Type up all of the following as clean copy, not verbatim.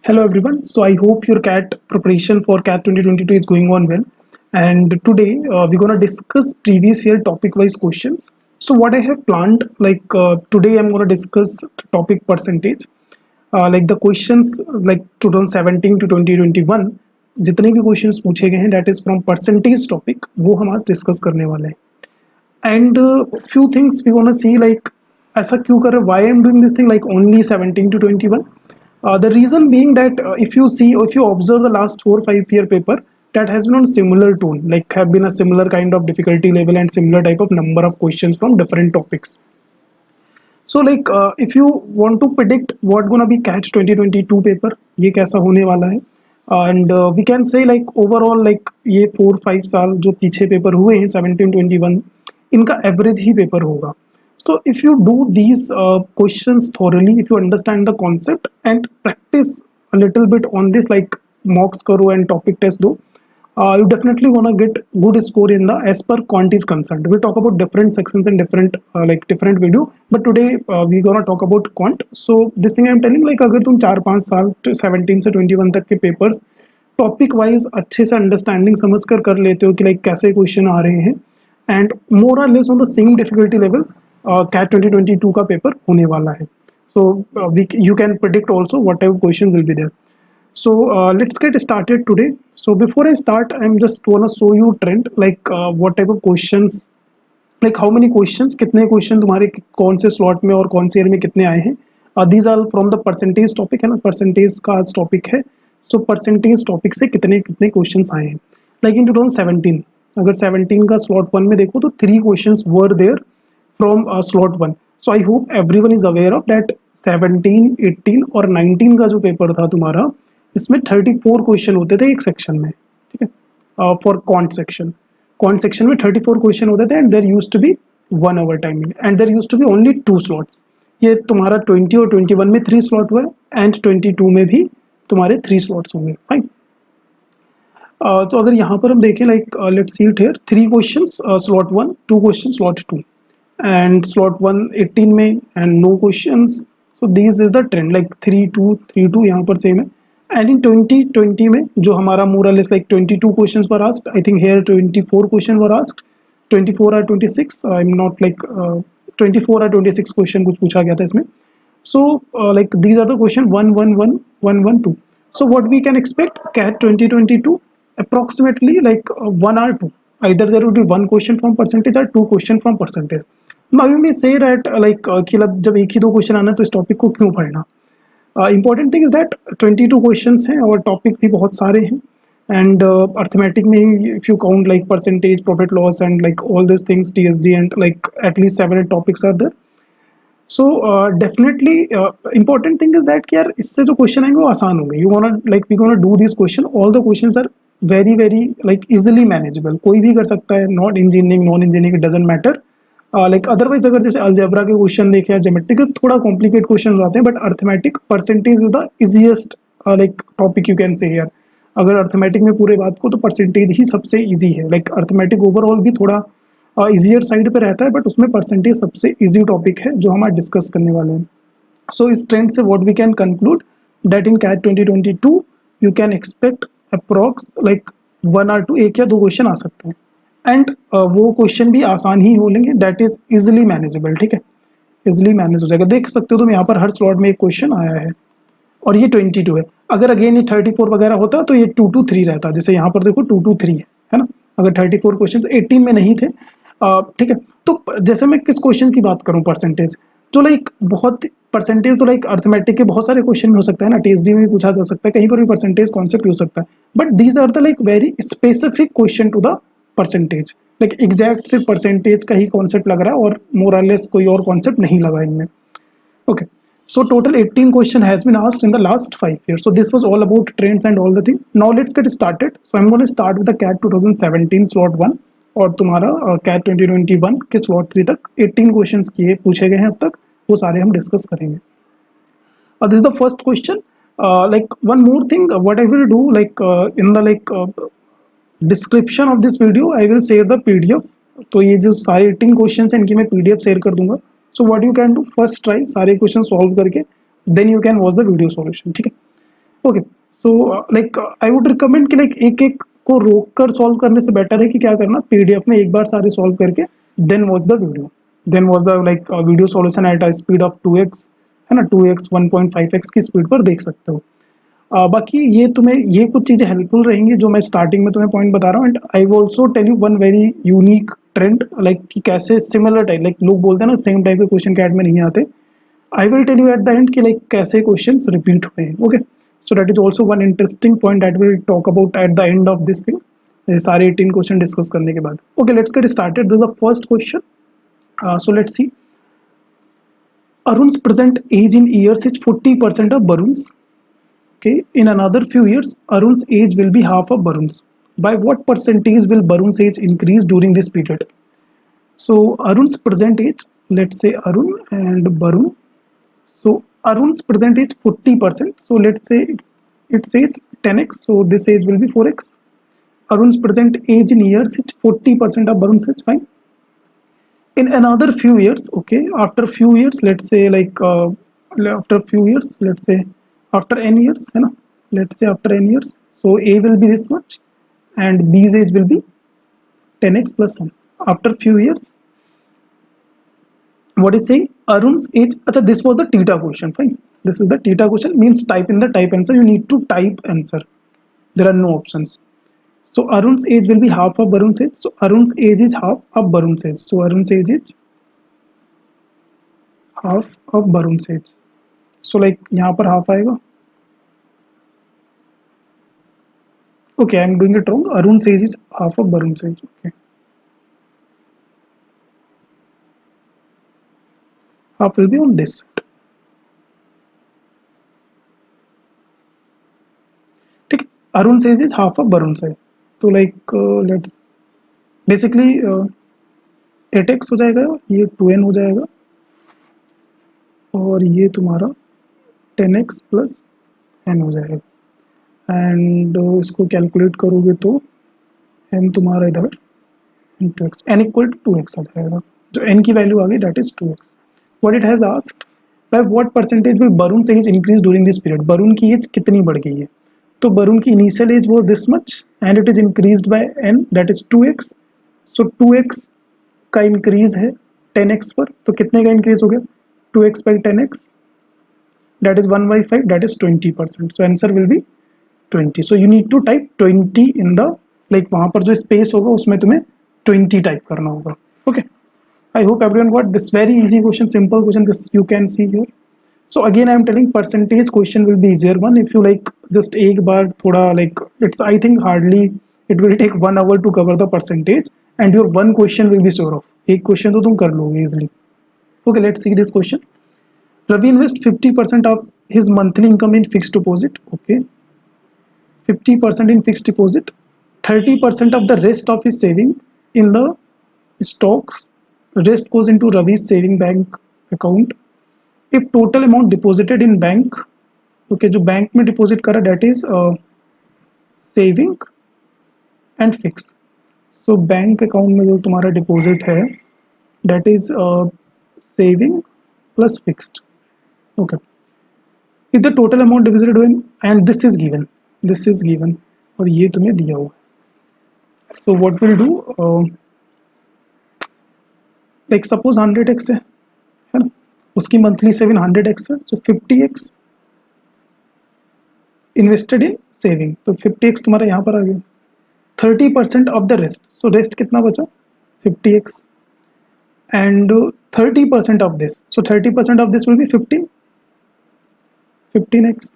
Hello everyone. So I hope your CAT preparation for CAT 2022 is going on well. And today we're gonna discuss previous year topic wise questions. So what I have planned, today I'm gonna discuss topic percentage. Like the questions like 2017 to 2021 जितने भी questions पूछे गए हैं that is from percentage topic वो हम आज discuss करने वाले हैं. And few things we want to see like ऐसा क्यों कर रहे हैं, why I'm doing this thing like only 17 to 21. The reason being that if you observe the last 4 5 year paper that has been on similar tone, like have been a similar kind of difficulty level and similar type of number of questions from different topics. So if you want to predict what gonna be catch 2022 paper ये कैसा होने वाला है, and we can say like overall like ये 4 5 साल जो पीछे paper हुए हैं 17 21 इनका एवरेज ही पेपर होगा. So if you do these questions thoroughly, if you understand the concept and practice a little bit on this like mocks करो and topic test दो, you definitely wanna get good score in the as per quant is concerned. We'll talk about different sections and different video, but today we gonna talk about quant. So this thing I'm telling like अगर तुम 4 5 साल 17 से 21 तक के papers topic wise अच्छे से understanding समझ कर लेते हो कि लाइक कैसे क्वेश्चन आ रहे हैं and more or less on the same difficulty level CAT 2022 का पेपर होने वाला है. So you can predict also whatever question will be there. So let's get started today. So before I start, I'm just wanna show you trend like what type of questions, like how many questions, कितने question तुम्हारे कौन से slot में और कौन से year में कितने आए हैं. These are from the percentage topic है ना, परसेंटेज का आज टॉपिक है. सो परसेंटेज टॉपिक से कितने कितने क्वेश्चन आए हैं. लाइक इन 2017 अगर 17 का स्लॉट 1 में देखो तो 3 question were there from slot 1. So I hope everyone is aware of that 17 18 और 19 का जो पेपर था तुम्हारा इसमें 34 क्वेश्चन होते थे एक सेक्शन में. ठीक है, फॉर क्वांट सेक्शन में 34 क्वेश्चन होते थे and there used to be 1 hour timing and there used to be only 2 slots. ये तुम्हारा 20 और 21 में 3 स्लॉट हुए एंड 22 में भी तुम्हारे 3 स्लॉट्स होंगे. फाइन. तो अगर यहाँ पर हम देखें like let's see it here 3 questions slot 1, 2 question slot 2 and slot 1 18 में and no questions. So this is the trend like 3 2 3 2 यहाँ पर सेम है. एंड इन 2020 में जो हमारा moral is like 22 questions were asked, I think here 24 question were asked, 24 और 26, I am not like 24 और 26 question कुछ पूछा गया था इसमें. So like these are the question 1 1 1 1 1 2. So what we can expect CAT 2022 approximately like 1 or 2, either there would be 1 question from percentage or 2 question from percentage. Now you may say that कि जब एक ही 2 question आना तो इस topic को क्यों पढ़ना. Important thing is that 22 questions हैं और टॉपिक भी बहुत सारे हैं एंड अर्थमेटिक में ही if you count like percentage profit loss and like all this things TSD and like at least 7 topics are there. So definitely important thing is that कि यार इससे जो क्वेश्चन आएंगे वो आसान होंगे. You want like we gonna do this question, all the questions are very very like easily manageable. कोई भी कर सकता है, not engineering non engineering it doesn't matter. Like otherwise अगर जैसे अलजेब्रा के क्वेश्चन देखे या ज्योमेट्री के थोड़ा कॉम्प्लिकेट क्वेश्चन आते हैं, but arithmetic percentage is the easiest like topic you can say here. अगर अर्थमेटिक में पूरे बात को तो परसेंटेज ही सबसे इजी है. लाइक अर्थमेटिक ओवरऑल भी थोड़ा इजियर साइड पे रहता है बट उसमें परसेंटेज सबसे इजी टॉपिक है जो हम आज डिस्कस करने वाले हैं. सो इस ट्रेंड से what we can conclude that in CAT 2022 you can expect approx like 1 or 2, 1 या 2 क्वेश्चन आ सकते हैं एंड वो क्वेश्चन भी आसान ही हो लेंगे. That is easily manageable. ठीक है, इजिली मैनेज हो जाएगा. देख सकते हो तुम यहाँ पर हर स्लॉट में एक क्वेश्चन आया है और ये 22 है. अगर अगेन ये 34 वगैरह होता तो ये 2 2 3 रहता. जैसे यहाँ पर देखो 2 2 3 है ना. अगर 34 क्वेश्चन तो 18 में नहीं थे. ठीक है, तो जैसे मैं किस क्वेश्चन की बात करूँ परसेंटेज, तो लाइक बहुत परसेंटेज तो लाइक अर्थमेटिक के बहुत सारे क्वेश्चन में हो सकता है ना, टीएसडी में भी पूछा जा सकता है, कहीं पर भी परसेंटेज कॉन्सेप्ट हो सकता है. But these are the like very specific question to the percentage. Like exact सिर्फ परसेंटेज का ही कॉन्सेप्ट लग रहा है और मोर और लेस कोई और कॉन्सेप्ट नहीं लगा इनमें. Okay, so total 18 question has been asked in the last 5 years. So this was all about trends and all the thing. Now let's get started. So I'm going to start with the CAT 2017 slot 1 और तुम्हारा CAT 2021 के slot 3 तक 18 questions किए पूछे गए हैं अब तक, वो सारे हम डिस्कस करेंगे. This is the first question. Like one more thing, what I will do like in the description of this video I will share the PDF. तो ये जो सारे 18 क्वेश्चन हैं इनकी मैं पीडीएफ शेयर कर दूंगा. So what you can do, first try सारे क्वेश्चन सॉल्व करके then you can watch the video solution. ठीक है, okay, so like I would recommend कि लाइक एक एक को रोक कर सॉल्व करने से बेटर है कि क्या करना, पीडीएफ में एक बार सारे सॉल्व करके then watch the video, then watch the like video solution at a speed of 2x, है ना, 2x 1.5x की स्पीड पर देख सकते हो। बाकी ये तुम्हें ये कुछ चीज़ें हेल्पफुल रहेंगी जो मैं स्टार्टिंग में तुम्हें पॉइंट बता रहा हूँ। And I will also tell you one very unique trend, like कि कैसे सिमिलर टाइप, लाइक लोग बोलते हैं ना सेम टाइप के क्वेश्चन कैट में नहीं आते, I will tell you at the end कि लाइक कैसे क्वेश्चंस रिपीट हुए हैं। Okay, so that is also one interesting point that will talk about at the end of this thing, ये सारे 18 क्वेश्चन डिस्कस करने के बाद। Okay, let's get started. This is the first question. So let's C, Arun's present age in years is 40% of Barun's. Okay, in another few years, Arun's age will be half of Barun's. By what percentage will Barun's age increase during this period? So Arun's present age, let's say Arun and Barun. So Arun's present age 40%. So let's say its age 10x. So this age will be 4x. Arun's present age in years is 40% of Barun's age. Fine. In another few years, okay, after few years, let's say like after few years, let's say after n years, you know, let's say after n years, so a will be this much and b's age will be 10x plus 1 after few years. What is saying, Arun's age, this was the theta question. Fine, this is the theta question, means type in the type answer, you need to type answer, there are no options. So Arun's age will be half of Barun's age. So Arun's age is half of Barun's age. So Arun's age is half of Barun's age. So like यहाँ पर half आएगा. Okay, I'm doing it wrong. Arun's age is half of Barun's age. Okay. Half will be on this side. ठीक है. Arun's age is half of Barun's age. तो like let's basically 8x हो जाएगा, ये 2n हो जाएगा और ये तुम्हारा 10x प्लस n हो जाएगा एंड इसको कैलकुलेट करोगे तो n तुम्हारा इधर into x, n equal to 2x आ जाएगा, जो n की वैल्यू आ गई that is 2x. What it has asked, by what percentage will Barun age increase during this period, Barun की एज कितनी बढ़ गई है, तो बरून की इनिशियल एज वो this much and it is increased by n that is 2x. So 2x का increase है 10x पर, तो कितने का इंक्रीज हो गया, 2x by 10x that is 1/5, that is 20%. So answer will be 20. So you need to type 20 in the like वहाँ पर जो स्पेस होगा उसमें तुम्हें 20 टाइप करना होगा. Okay, I hope everyone got this very easy question, simple question, this you can see here. So again I am telling percentage question will be easier one if you like just एक बार थोड़ा like it's I think hardly it will take 1 hour to cover the percentage and your one question will be sure of, एक question तो तुम कर लोगे easily. Okay, let's see this question. Ravi invests 50% of his monthly income in fixed deposit. Okay, 50% in fixed deposit, 30% of the rest of his saving in the stocks. Rest goes into Ravi's saving bank account. If total amount deposited in bank, okay, जो bank में deposit करा that is saving and fixed. So bank account में जो तुम्हारा deposit है that is saving plus fixed. Okay, if the total amount divided by and this is given और ये तुम्हें दिया हुआ, so what we'll do, like suppose 100x है ना, उसकी मंथली सेविंग 100x है, so 50x invested in saving, तो 50x तुम्हारा यहाँ पर आ गया, 30% of the rest, so rest कितना बचा 50x and 30% of this, so 30% of this will be 15x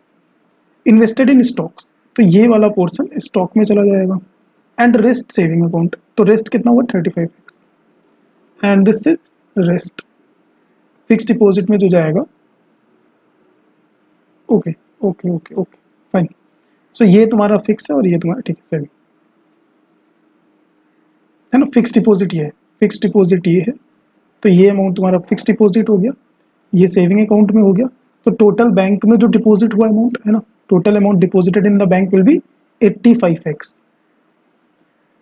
invested in stocks, तो ये वाला पोर्शन स्टॉक में चला जाएगा एंड रेस्ट सेविंग अकाउंट, तो रेस्ट कितना हुआ 35x and this is rest fix deposit में जो जाएगा. Okay okay okay okay fine, so ये तुम्हारा फिक्स है और ये तुम्हारा ठीक है सेविंग है ना, फिक्स डिपॉजिट ये है, फिक्स डिपॉजिट ये है, तो ये अमाउंट तुम्हारा फिक्स डिपॉजिट हो गया, ये सेविंग अकाउंट में हो गया, तो टोटल बैंक में जो डिपॉजिट हुआ अमाउंट है ना, total amount deposited in the bank will be 85x.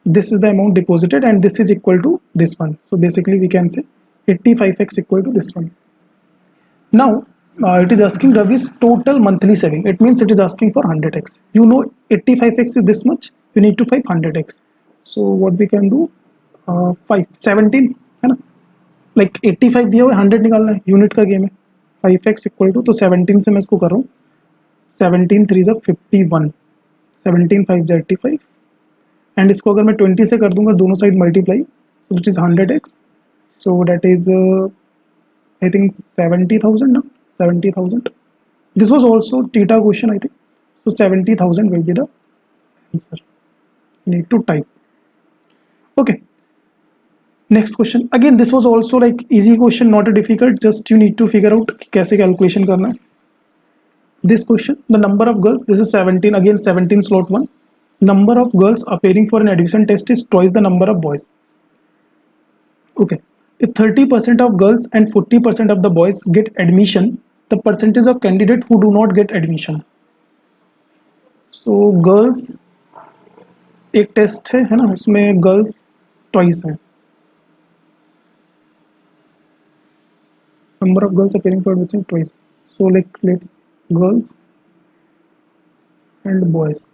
This is the amount deposited and this is equal to this one. So basically we can say 85x equal to this one. Now It is asking Ravi's total monthly saving. It means it is asking for 100x. You know 85x is this much. You need to find 100x. So what we can do, 5 17 है ना, like 85 दिया हुआ है, 100 निकालना है, unit का game है. 5x equal to, तो 17 से मैं इसको कर रहा हूँ, 17 3 51, 17 5 85, एंड इसको अगर मैं 20 से कर दूंगा दोनों side multiply, so it is 100x. So that is I think 70,000, no? 70,000. This was also theta question, I think. So 70,000 will be the answer. You need to type. Okay. Next question. Again, this was also like easy question, not a difficult. Just you need to figure out कैसे calculation करना है. This question, the number of girls, this is 17. Again, 17 slot 1. Number of girls appearing for an admission test is twice the number of boys. Okay. If 30% of girls and 40% of the boys get admission, the percentage of candidate who do not get admission. So girls एक test है ना, उसमें girls twice है. Number of girls appearing for admission twice. So like let's girls and boys.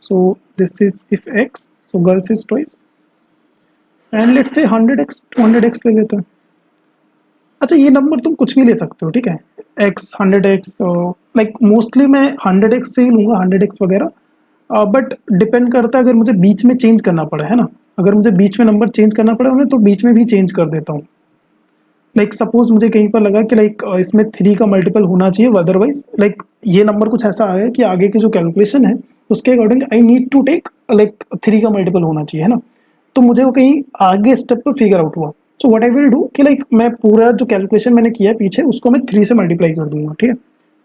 So this is if x, so girls is twice. And let's say 100x, 200x ले लेते हैं. अच्छा ये नंबर तुम कुछ भी ले सकते हो, ठीक है, x 100x, लाइक मोस्टली मैं 100x से ही लूँगा, 100x वगैरह, बट डिपेंड करता है अगर मुझे बीच में चेंज करना पड़ा है ना, अगर मुझे बीच में नंबर चेंज करना पड़ा उन्हें तो बीच में भी चेंज कर देता हूँ. लाइक सपोज मुझे कहीं पर लगा कि लाइक इसमें 3 का मल्टीपल होना चाहिए, अदरवाइज लाइक ये नंबर कुछ ऐसा आ गया कि आगे की जो कैलकुलेशन है उसके according I need to take like 3 का मल्टीपल होना चाहिए, है ना, तो मुझे वो कहीं आगे स्टेप पर फिगर आउट हुआ. सो व्हाट आई विल डू कि लाइक मैं पूरा जो कैलकुलेशन मैंने किया है पीछे उसको मैं 3 से मल्टीप्लाई कर दूंगा, ठीक है,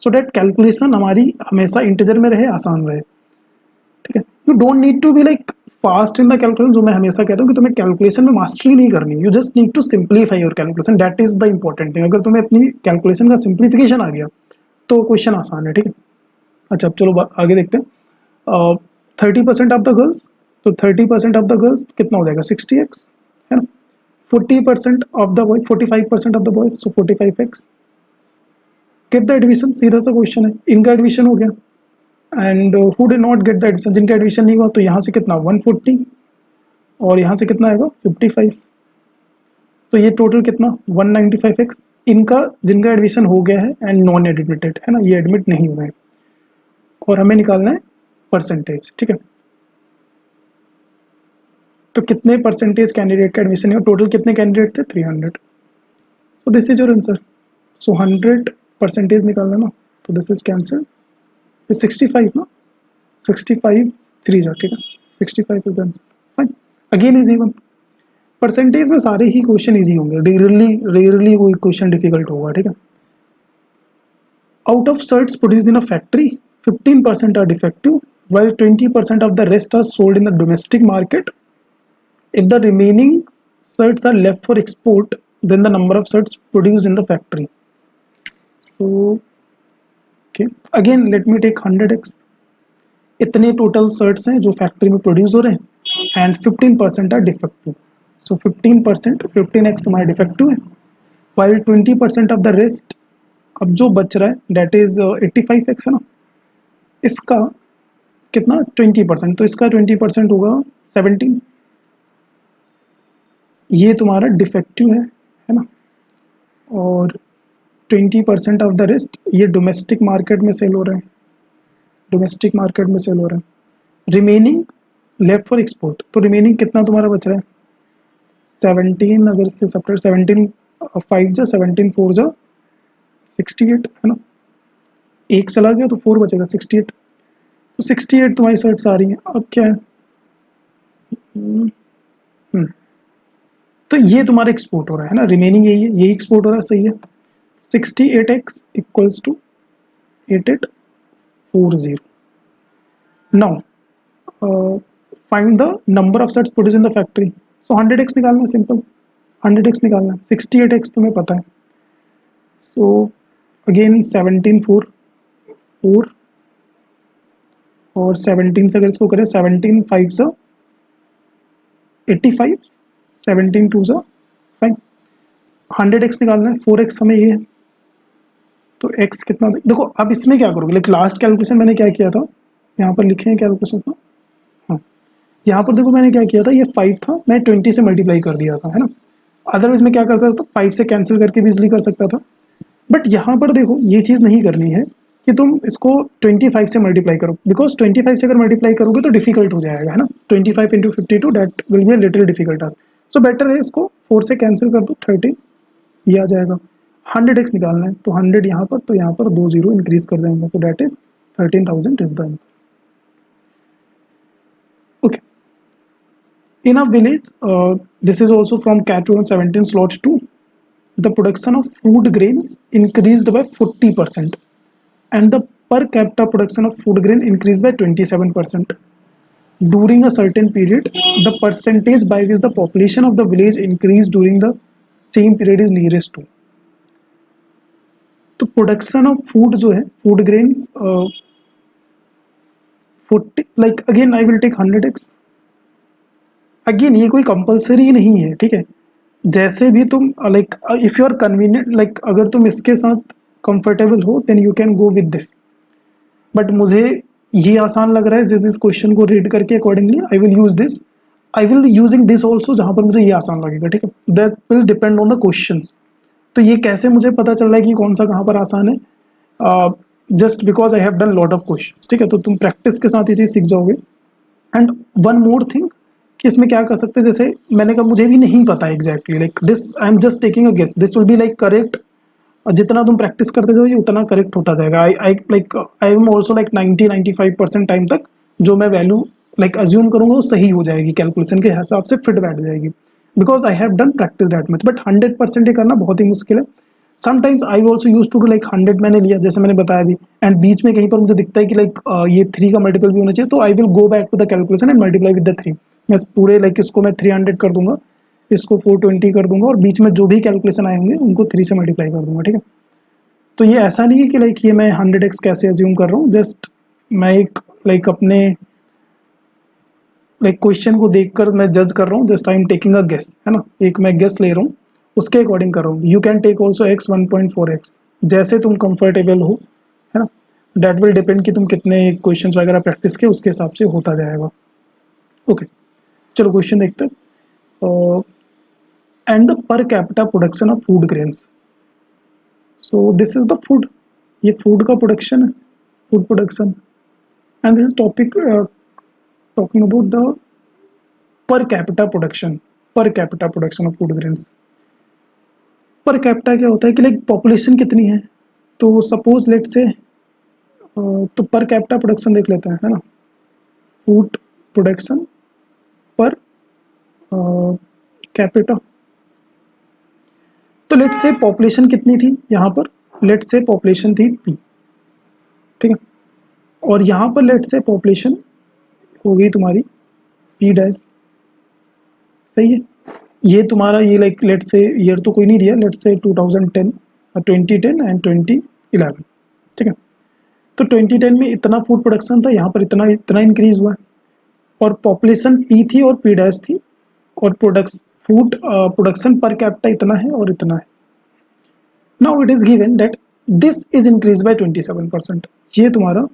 सो दैट कैलकुलेशन हमारी हमेशा इंटीजर में रहे, आसान रहे, ठीक है. You don't need to be like fast in the calculation, जो मैं हमेशा कहता हूँ कि तुम्हें कैलकुलेशन में मास्टरी नहीं करनी, you just need to simplify your calculation, that is the important thing. अगर तुम्हें अपनी कैलकुलेशन का सिंप्लीफिकेशन आ गया तो क्वेश्चन आसान है, ठीक है. अच्छा अब चलो आगे देखते हैं. 30% ऑफ द गर्ल्स, तो 30% ऑफ द गर्ल्स कितना हो जाएगा, 60x, है ना. 40% of the boy, 45% of the boys, so 45x. Get the admission, सीधा सा क्वेश्चन है, इनका एडमिशन हो गया. And who did not get the admission, जिनका एडमिशन नहीं हुआ, तो यहाँ से कितना 140 और यहाँ से कितना आएगा 55, तो ये टोटल कितना 195x. इनका जिनका एडमिशन हो गया है एंड नॉन एडमिटेड है ना, ये एडमिट नहीं हुए हैं, और हमें निकालना है परसेंटेज, ठीक है. तो कितने परसेंटेज कैंडिडेट का एडमिशन है, टोटल कितने कैंडिडेट थे 300, so this is your answer. So 100% निकालना ना, तो दिस इज कैंसिल, 65 ना, 65 3 जा, ठीक है, 65 is answer. Fine, again is even. Percentage में सारे ही क्वेश्चन इजी होंगे, रेयरली कोई क्वेश्चन डिफिकल्ट होगा, ठीक है. Out of shirts produced in a factory 15% are defective while 20% of the rest are sold in the domestic market. If the remaining shirts are left for export, then the number of shirts produced in the factory. So okay, again let me take 100x. इतने total shirts हैं जो factory में produce हो रहे हैं and 15% are defective. So 15%, 15x तुम्हारा defective है, while 20% of the rest, अब जो बच रहा है दैट इज 85x है ना, इसका कितना 20%, तो इसका 20% होगा 17, ये तुम्हारा डिफेक्टिव है ना, और 20% ऑफ द रेस्ट ये डोमेस्टिक मार्केट में सेल हो रहे हैं, डोमेस्टिक मार्केट में सेल हो रहे हैं. रिमेनिंग लेफ्ट फॉर एक्सपोर्ट, तो रिमेनिंग कितना तुम्हारा बच रहा है 17, अगर इससे सेपरेट 17 5 जा 17 4 जा 68 है ना, एक चला गया तो 4 बचेगा 68, तो 68 तुम्हारी शर्ट्स आ रही हैं. अब क्या है, तो ये तुम्हारा एक्सपोर्ट हो रहा है ना, रिमेनिंग यही एक्सपोर्ट हो रहा है, सही है. 68x equals to 8840. Now find the number of shirts produce in the factory. So 100x निकालना है, सिंपल 100x निकालना है, 68x तुम्हें पता है. सो अगेन 17 4 4 और 17 से अगर इसको करें 17 5 से 85, 17 2 से फाइन. 100x निकालना है, 4x हमें ये तो x कितना देखो, अब इसमें क्या करोगे, लाइक लास्ट कैलकुलेशन मैंने क्या किया था, यहाँ पर लिखे हैं कैलकुलेशन था, हाँ यहाँ पर देखो मैंने क्या किया था, ये 5 था, मैं 20 से मल्टीप्लाई कर दिया था, है ना। अदरवाइज मैं क्या करता था, 5 से कैंसिल करके भी इजिली कर सकता था। बट यहाँ पर देखो ये चीज़ नहीं करनी है कि तुम इसको 25 से मल्टीप्लाई करो, बिकॉज 25 से अगर मल्टीप्लाई करोगे तो डिफिकल्ट हो जाएगा, है ना। 25 into 52 that will be little difficult task. So better है इसको 4 से कैंसिल कर दो, 30 ये आ जाएगा। 100x निकालना है तो 100 यहाँ पर, तो यहाँ पर 2 जीरो इंक्रीज कर देंगे, सो that is 13,000 is the answer. Okay, in a village, this is also from CAT 2017 slot 2, the production of food grains increased by 40% and the per capita production of food grain increased by 27%. During a certain period, the percentage by which the population of the village increased during the same period is nearest to. तो production of food जो है, food grains 40, like again I will take 100x। Again ये कोई compulsory नहीं है, ठीक है, जैसे भी तुम like if you are convenient, like अगर तुम इसके साथ कंफर्टेबल हो then you can go with this. But मुझे ये आसान लग रहा है जिस इस क्वेश्चन को रीड करके, accordingly I will use this, I will using this also जहां पर मुझे ये आसान लगेगा, ठीक है, that will depend on the question. तो ये कैसे मुझे पता चल रहा है कि कौन सा कहाँ पर आसान है, just because I have done lot of question, ठीक है। तो तुम प्रैक्टिस के साथ ये चीज़ सीख जाओगे। एंड वन मोर थिंग कि इसमें क्या कर सकते हैं, जैसे मैंने कहा मुझे भी नहीं पता exactly, like this I am just taking a guess, this will be like correct, जितना तुम प्रैक्टिस करते जाओ ये उतना करेक्ट होता जाएगा। I am also like 90-95% time तक जो मैं वैल्यू लाइक अज्यूम करूंगा वो सही हो जाएगी, कैलकुलेशन के हिसाब से फिट बैठ जाएगी, because I have done practice that much. But 100% ये करना बहुत ही मुश्किल है। Sometimes I also use to do like 100 मैंने लिया, जैसे मैंने बताया भी, एंड बीच में कहीं पर मुझे दिखता है कि लाइक ये 3 का मल्टीपल भी होना चाहिए, तो I will go back to the calculation and multiply with the 3। मैं पूरे लाइक इसको मैं 300 कर दूंगा, इसको 420 कर दूंगा, और बीच में जो भी कैलकुलेशन आए होंगे उनको 3 से मल्टीप्लाई कर दूंगा, ठीक है। तो ये ऐसा नहीं है कि लाइक ये मैं 100x कैसे अज्यूम कर रहा हूँ, जस्ट मैं एक लाइक अपने लाइक क्वेश्चन को देखकर मैं जज कर रहा हूँ, just I am taking a guess, है ना, एक मैं गेस ले रहा हूँ, उसके अकॉर्डिंग कर रहा हूँ। You can take also x 1.4x, जैसे तुम कंफर्टेबल हो, है ना, डेट विल डिपेंड कि तुम कितने क्वेश्चन वगैरह प्रैक्टिस किए, उसके हिसाब से होता जाएगा। ओके, चलो क्वेश्चन देखते हैं। And the per capita production of food grains, so this is the food, ये फूड का प्रोडक्शन है, food production, and this is topic talking about the per capita production, per capita production of food grains। Per capita क्या होता है कि like population कितनी है, तो सपोज लेट से, तो पर कैपिटा प्रोडक्शन देख लेते हैं, है ना, फूड प्रोडक्शन पर कैपिटा। तो लेट से पॉपुलेशन कितनी थी यहाँ पर, लेट से पॉपुलेशन थी p, ठीक है, और यहाँ पर लेट से पॉपुलेशन हो गई तुम्हारी p डैश, सही है। ये तुम्हारा ये लाइक लेट से ईयर तो कोई नहीं दिया, लेट से 2010, 2010 एंड 2011, ठीक है। तो 2010 में इतना फूड प्रोडक्शन था, यहाँ पर इतना इतना इंक्रीज हुआ है, और पॉपुलेशन p थी और p डैश थी, और फूड प्रोडक्शन पर कैपिटा इतना है और इतना है। Now it is given that this is increase by 27%, ये तुम्हारा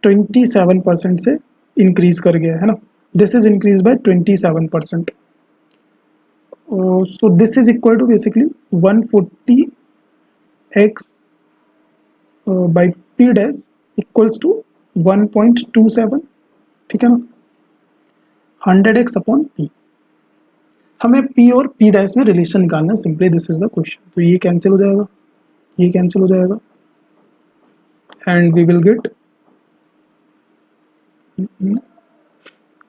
27% से इंक्रीज कर गया है ना, this is increase by 27%। so this is equal to basically 140x by p dash equals to 1.27, ठीक है ना, 100x अपॉन p। हमें p और p डैश में रिलेशन निकालना है, simply this is the question. तो ये कैंसिल हो जाएगा, ये कैंसिल हो जाएगा, एंड वी विल गेट,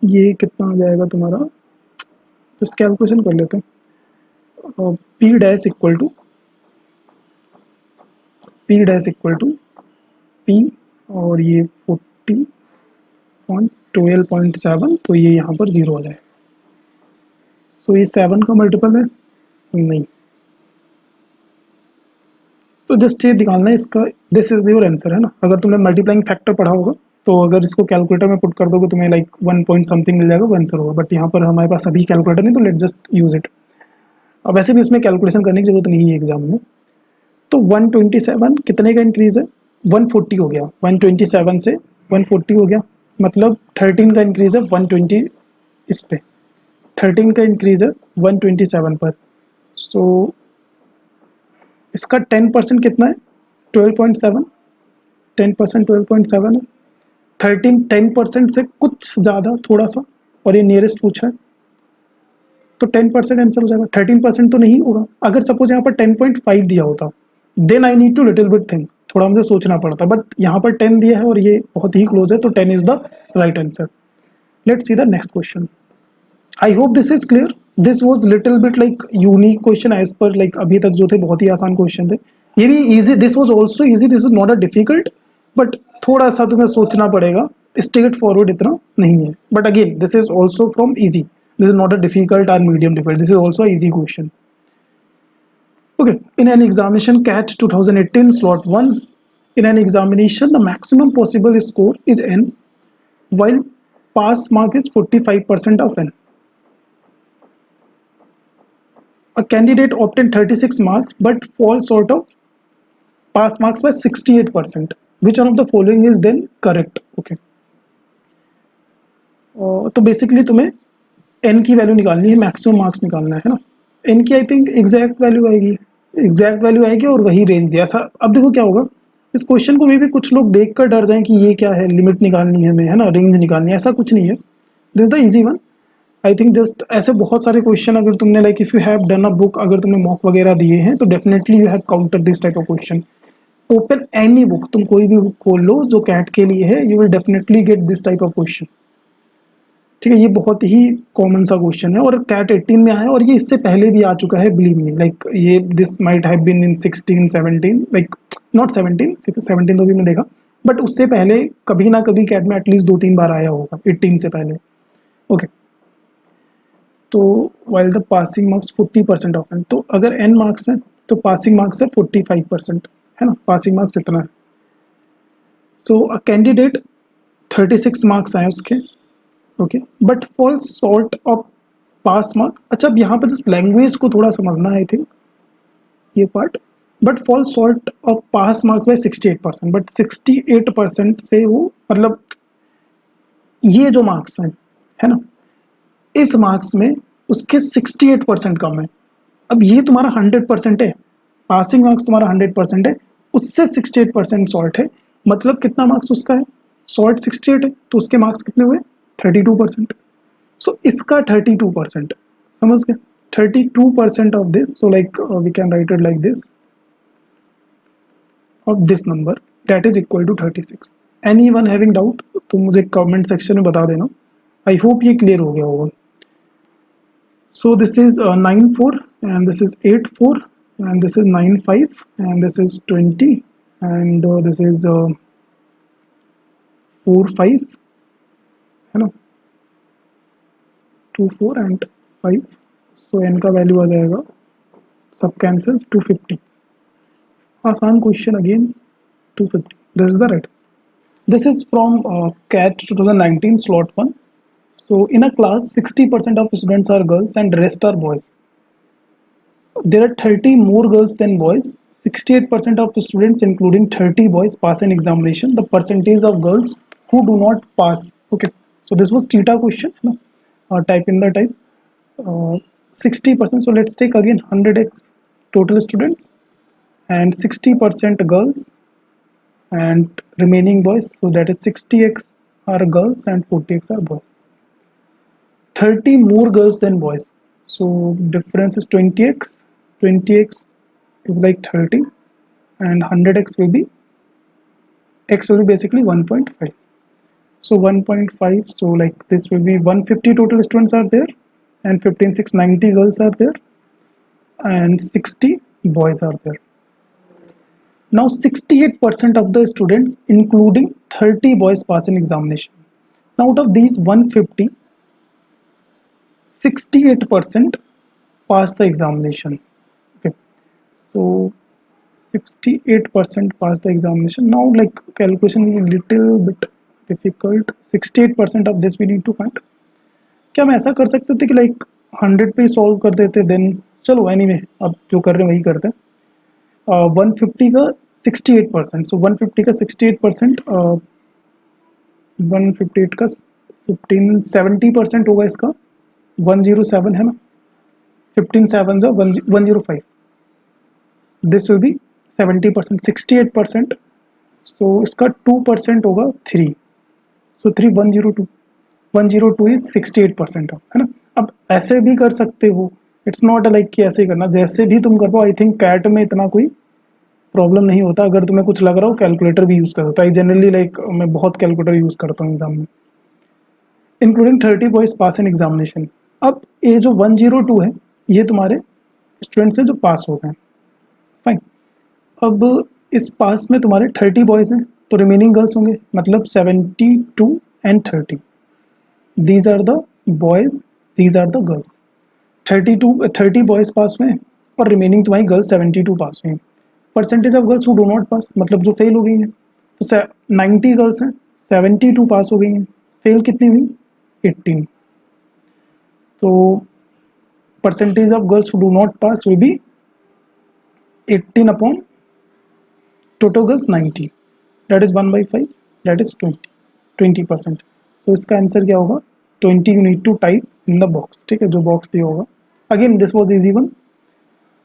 ये कितना आ जाएगा तुम्हारा, जस्ट कैलकुलेशन कर लेते हैं। p dash equal to p और ये 40.12.7, तो ये यहाँ पर 0 आ जाएगा। सो ये 7 का मल्टीपल है नहीं, तो जस्ट ये निकालना है इसका, दिस इज योर आंसर, है ना। अगर तुमने मल्टीप्लाइंग फैक्टर पढ़ा होगा तो अगर इसको कैलकुलेटर में पुट कर दोगे तुम्हें लाइक 1 पॉइंट समथिंग मिल जाएगा, वो आंसर होगा। बट यहाँ पर हमारे पास अभी कैलकुलेटर नहीं, तो लेट जस्ट यूज इट। अब वैसे भी इसमें कैलकुलेशन करने की जरूरत नहीं है एग्जाम में। तो 127 कितने का इंक्रीज है, 140 हो गया, 127 से 140 हो गया, मतलब 13 का इंक्रीज है 120, इस पे 13 का इंक्रीज है 127 पर। सो इसका 10% कितना है, 12.7, 10% 12.7 है, 10% से कुछ ज़्यादा थोड़ा सा, और ये नियरेस्ट पूछा है तो 10% आंसर हो जाएगा। 13% तो नहीं होगा, अगर सपोज यहाँ पर 10.5 दिया होता then I need to little bit think, थोड़ा मुझे सोचना पड़ता, बट यहाँ पर 10 दिया है और ये बहुत ही क्लोज है, तो 10 is the right answer. Let's see the next question. I hope this is clear. This was little bit like unique question as per like अभी तक जो थे बहुत ही आसान क्वेश्चन थे। ये भी easy, this was also easy, this is not a difficult, but थोड़ा सा तुम्हें सोचना पड़ेगा, स्ट्रेट फॉरवर्ड इतना नहीं है, but again this is also from easy, this is not a difficult और medium difficult, this is also easy question. Okay, in an examination CAT 2018 slot 1, in an examination the maximum possible score is n, while pass mark is 45% of n. A candidate obtained 36 marks but falls short of pass marks by 68%. Which one of the following is then correct? Okay. तो basically तुम्हें n की value निकालनी है, maximum marks निकालना है ना। n की I think exact value आएगी, एग्जैक्ट वैल्यू आएगी और वही रेंज दिया। ऐसा अब देखो क्या होगा, इस क्वेश्चन को मे भी कुछ लोग देख कर डर जाएं कि ये क्या है, लिमिट निकालनी है हमें, है ना, रेंज निकालनी है, ऐसा कुछ नहीं है। This the easy one I think. Just ऐसे बहुत सारे क्वेश्चन अगर तुमने like if you have done a book, अगर तुमने मॉक वगैरह दिए हैं तो definitely you have counter this type of question. Open any book, तुम कोई भी बुक खोल लो जो कैट के लिए है, you will definitely get this type of question. ठीक है, ये बहुत ही कॉमन सा क्वेश्चन है और कैट 18 में आया है, और ये इससे पहले भी आ चुका है, बिलीव मी। लाइक ये this might have been in 16 17, like not 17, 17 तो भी मैं देखा, बट उससे पहले कभी ना कभी कैट में एटलीस्ट 2-3 बार आया होगा 18 से पहले। ओके, तो while the passing marks 40% of N, तो अगर एन मार्क्स हैं तो पासिंग मार्क्स है 45%, है ना, पासिंग मार्क्स इतना है। सो अ कैंडिडेट 36 मार्क्स आए उसके, okay, but falls short of pass mark. अच्छा, अब यहाँ पर जस्ट लैंग्वेज को थोड़ा समझना है आई थिंक, ये part, but falls short of pass marks by 68%, but 68% से वो मतलब ये जो मार्क्स हैं, है ना, इस मार्क्स में उसके 68% कम है। अब ये तुम्हारा 100% है, पासिंग मार्क्स तुम्हारा 100% है, उससे 68% शॉर्ट है, मतलब कितना मार्क्स उसका है, शॉर्ट 68 है, तो उसके मार्क्स कितने हुए, 32%। सो इसका 32%, समझ गए, 32% of this, so like we can write it like this, of this number that is equal to 36। Any one having doubt तो मुझे कमेंट सेक्शन में बता देना। आई होप ये क्लियर हो गया होगा। So this is 9-4 and this is 8-4 and this is 9-5 and this is 20 and this is 4-5, है ना, 2-4 and 5। So n का वैल्यू आ जाएगा, सब कैंसिल, 250। आसान question again, 250, this is the right. This is from CAT 2019 slot 1। So in a class 60% of students are girls and rest are boys. There are 30 more girls than boys. 68% of students including 30 boys pass an examination. The percentage of girls who do not pass. Okay, so this was theta question, no? Type in the type 60%, so let's take again 100x total students and 60% girls and remaining boys, so that is 60x are girls and 40x are boys. 30 more girls than boys, so difference is 20x. 20x is like 30 and 100x will be, x will be basically 1.5, so 1.5, so like this will be 150 total students are there and 15 6 90 girls are there and 60 boys are there. Now 68% of the students including 30 boys pass an examination. Now out of these 150, 68% pass the examination. Okay, so 68% pass the examination. Now like calculation will be little bit difficult. 68% of this we need to find. क्या हम ऐसा कर सकते थे कि like 100 पे solve कर देते, देन चलो एनीवे अब जो कर रहे हैं वही करते हैं। 150 का 68%, सो 150 का 68%, 158 का 15 70% होगा इसका, 107 है ना, 15 7 जो 105, दिस विल बी 70%, 68%, सो इसका 2% होगा 3, सो 3 102, 102 इज 68% है ना। अब ऐसे भी कर सकते हो, इट्स नॉट लाइक कि ऐसे ही करना, जैसे भी तुम कर पाओ। आई थिंक कैट में इतना कोई प्रॉब्लम नहीं होता। अगर तुम्हें कुछ लग रहा हो कैलकुलेटर भी यूज़ कर सकता है। जनरली लाइक मैं बहुत कैलकुलेटर यूज़ करता हूँ एग्जाम में। Including 30 boys pass in examination. अब ये जो 102 है ये तुम्हारे स्टूडेंट्स हैं जो पास हो गए, फाइन। अब इस पास में तुम्हारे 30 बॉयज हैं, तो रिमेनिंग गर्ल्स होंगे, मतलब 72 and 30, these are the boys, these are the girls. 30 boys pass हुए और रिमेनिंग तुम्हारी गर्ल्स 72 पास हुई। Percentage of girls who do not pass, मतलब जो फेल हो गई हैं, तो 90 गर्ल्स हैं, 72 पास हो गई हैं, फेल कितनी हुई, 18। तो percentage of girls who do not pass will be 18 upon total girls 90, that is 1/5, that is 20%। तो इसका आंसर क्या होगा, 20 you need to type in the box, ठीक है, जो बॉक्स दिया होगा। Again this was easy one.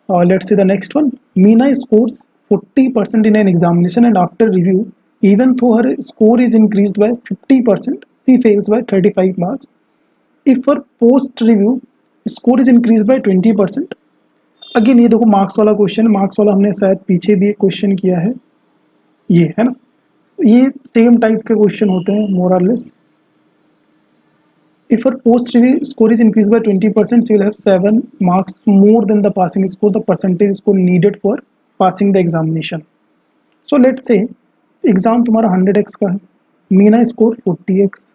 Let's see the next one. Meena scores 40% in an examination, and after review, even though her score is increased by 50%, she fails by 35 marks. If her post review score is increased by 20%, again ये देखो marks वाला question, marks वाला हमने शायद पीछे भी एक question किया है, ये है ना, ये सेम टाइप के क्वेश्चन होते हैं मोर और less. If her post review score is increased by 20%, she will have 7 marks more than the passing score, the percentage score needed for passing the examination. So let's say exam तुम्हारा 100x का है, Meena score 40x,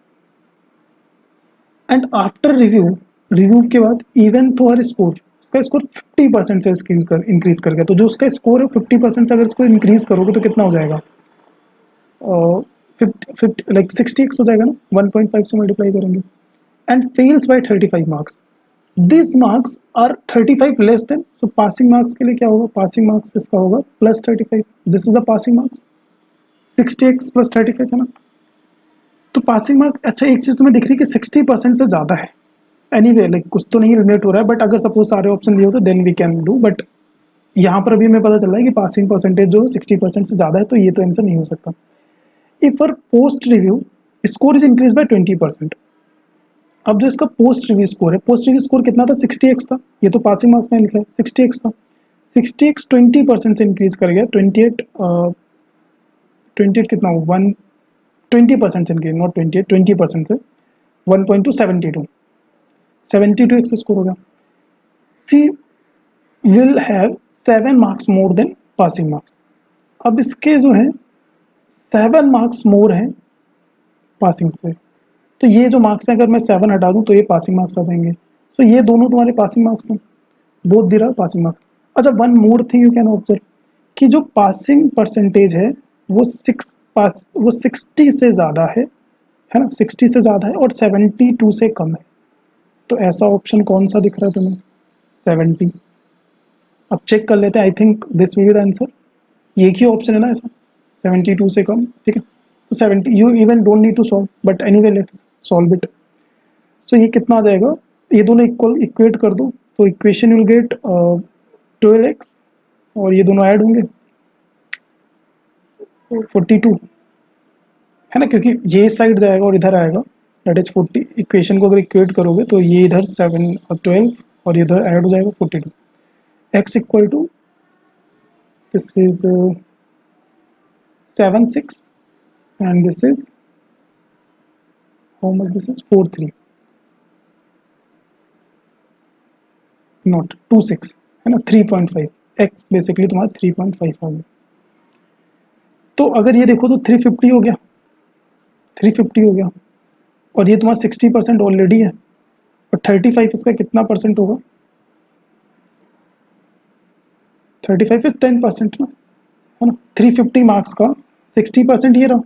and after review, review के बाद even तो हर score, उसका score 50% से increase कर गया, तो जो उसका स्कोर है 50% से अगर इसको इंक्रीज करोगे तो कितना हो जाएगा, 50 लाइक 60x हो जाएगा ना, 1.5 से मल्टीप्लाई करेंगे, and fails by 35 marks. This marks are 35 less than, तो पासिंग मार्क्स के लिए क्या होगा, पासिंग मार्क्स इसका होगा plus 35, this is the passing marks, 60x plus 35 है ना। तो पासिंग मार्क, अच्छा एक चीज तुम्हें दिख रही है कि 60% से ज्यादा है, एनीवे लाइक कुछ तो नहीं रिलेट हो रहा है, बट अगर सपोज सारे ऑप्शन दिए हो तो then we can do, but यहाँ पर अभी हमें पता चल रहा है कि पासिंग परसेंटेज जो 60% से ज्यादा है, तो ये तो आंसर नहीं हो सकता। If for post review score is increase by 20%, अब जो इसका पोस्ट रिव्यू स्कोर है, पोस्ट रिव्यू स्कोर कितना था, 60x था, ये तो पासिंग मार्क्स में लिखा है 60x था, 60x 20% से इंक्रीज कर गया, 28 कितना हो, 20% से इंक्रीज, नॉट 28, 20% से 1.2 72x स्कोर हो गया। She will have 7 marks more than passing marks. अब इसके जो है 7 मार्क्स मोर हैं पासिंग से, तो ये जो मार्क्स हैं अगर मैं 7 हटा दूं तो ये पासिंग मार्क्स आ जाएंगे, तो ये दोनों तुम्हारे पासिंग मार्क्स हैं, बोथ दे रहा पासिंग मार्क्स। अच्छा one more thing you can observe कि जो पासिंग परसेंटेज है वो 60 से ज़्यादा है ना, 60 से ज़्यादा है और 72 से कम है, तो ऐसा ऑप्शन कौन सा दिख रहा है तुम्हें, 70। अब चेक कर लेते हैं, आई think this will be the answer, एक ही ऑप्शन है ना ऐसा, 72 से कम, ठीक है, तो 70, you even don't need to solve, but anyway let's solve it. So ये कितना आ जाएगा, ये दोनों इक्वल इक्वेट कर दो, तो इक्वेशन विल गेट 12x, और ये दोनों ऐड होंगे 42 है ना, क्योंकि ये साइड जाएगा और इधर आएगा, दैट इज 40, इक्वेशन को अगर इक्वेट करोगे तो ये इधर 7 और 12 और ये इधर ऐड हो जाएगा 42, x equal to this is 7 6 and this is how much, this is 4 3, not 2 6 है ना, 3.5, x बेसिकली तुम्हारा 3.5 हो गया। तो अगर ये देखो तो 350 हो गया, 350 हो गया, और ये तुम्हारा 60% ऑलरेडी है, और 35 इसका कितना परसेंट होगा, 35 इज 10% ना, है ना, 350 मार्क्स का 60% ये रहा,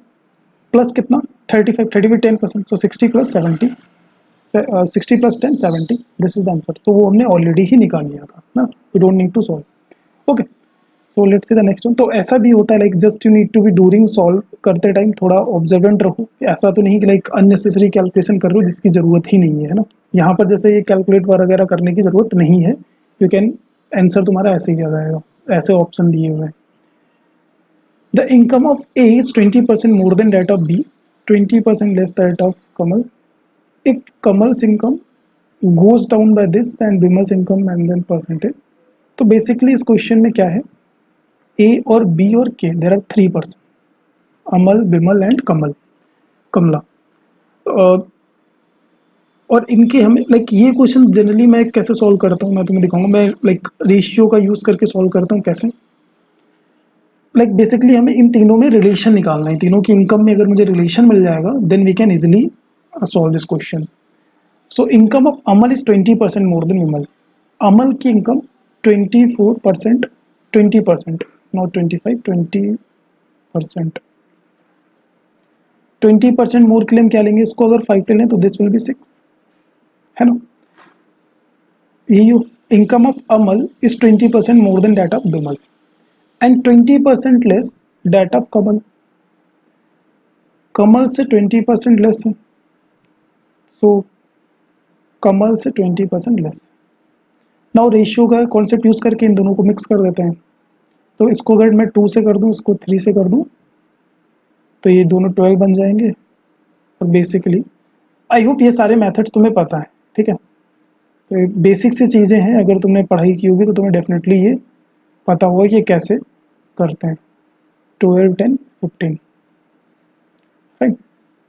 प्लस कितना 35, 10%, so 60 plus 70, 60 plus 10 70, this is the answer. तो वो हमने ऑलरेडी ही निकाल लिया था ना, we don't need to solve, okay. So let's see the next one. तो ऐसा भी होता है like just you need to be during solve करते टाइम थोड़ा ऑब्जर्वेंट रहो, ऐसा तो नहीं कि लाइक अननेसेसरी कैलकुलेशन कर रहे हो जिसकी ज़रूरत ही नहीं है ना। यहाँ पर जैसे ये कैलकुलेट वगैरह करने की ज़रूरत नहीं है, यू कैन आंसर तुम्हारा ऐसे ही आ जाएगा, ऐसे ऑप्शन दिए हुए हैं। The income of A is 20% more than that of B, 20% less that of Kamal. If Kamal's income goes down by this and Bimal's income and then percentage. तो बेसिकली इस क्वेश्चन में क्या है, ए और बी और K there are 3 person, Amal Bimal and Kamal, Kamla. और इनके हमें लाइक ये क्वेश्चन जनरली मैं कैसे सॉल्व करता हूँ मैं तुम्हें दिखाऊंगा। मैं लाइक रेशियो का यूज करके सॉल्व करता हूँ। कैसे, लाइक बेसिकली हमें इन तीनों में रिलेशन निकालना है, तीनों की इनकम में अगर मुझे रिलेशन मिल जाएगा then we can easily solve this question. So income of Amal is 20% more than Bimal. Amal की इनकम 24%, 20%, नॉट 25, 20%। 20% मोर के लिए हम क्या लेंगे, इसको अगर 5 ले लें तो दिस विल बी 6, है ना। ये income of Amal is 20% more than that of Bimal and 20% less that of Kamal. Kamal से 20% लेस है, सो कमल से 20% लेस। नाउ रेशियो का कॉन्सेप्ट यूज करके इन दोनों को मिक्स कर देते हैं। तो इसको अगर मैं 2 से कर दूं, इसको 3 से कर दूं, तो ये दोनों 12 बन जाएंगे। और बेसिकली आई होप ये सारे मेथड्स तुम्हें पता है, ठीक है। तो बेसिक सी चीज़ें हैं, अगर तुमने पढ़ाई की होगी तो तुम्हें डेफिनेटली ये पता होगा कि ये कैसे करते हैं। 12, 10, 15, राइट।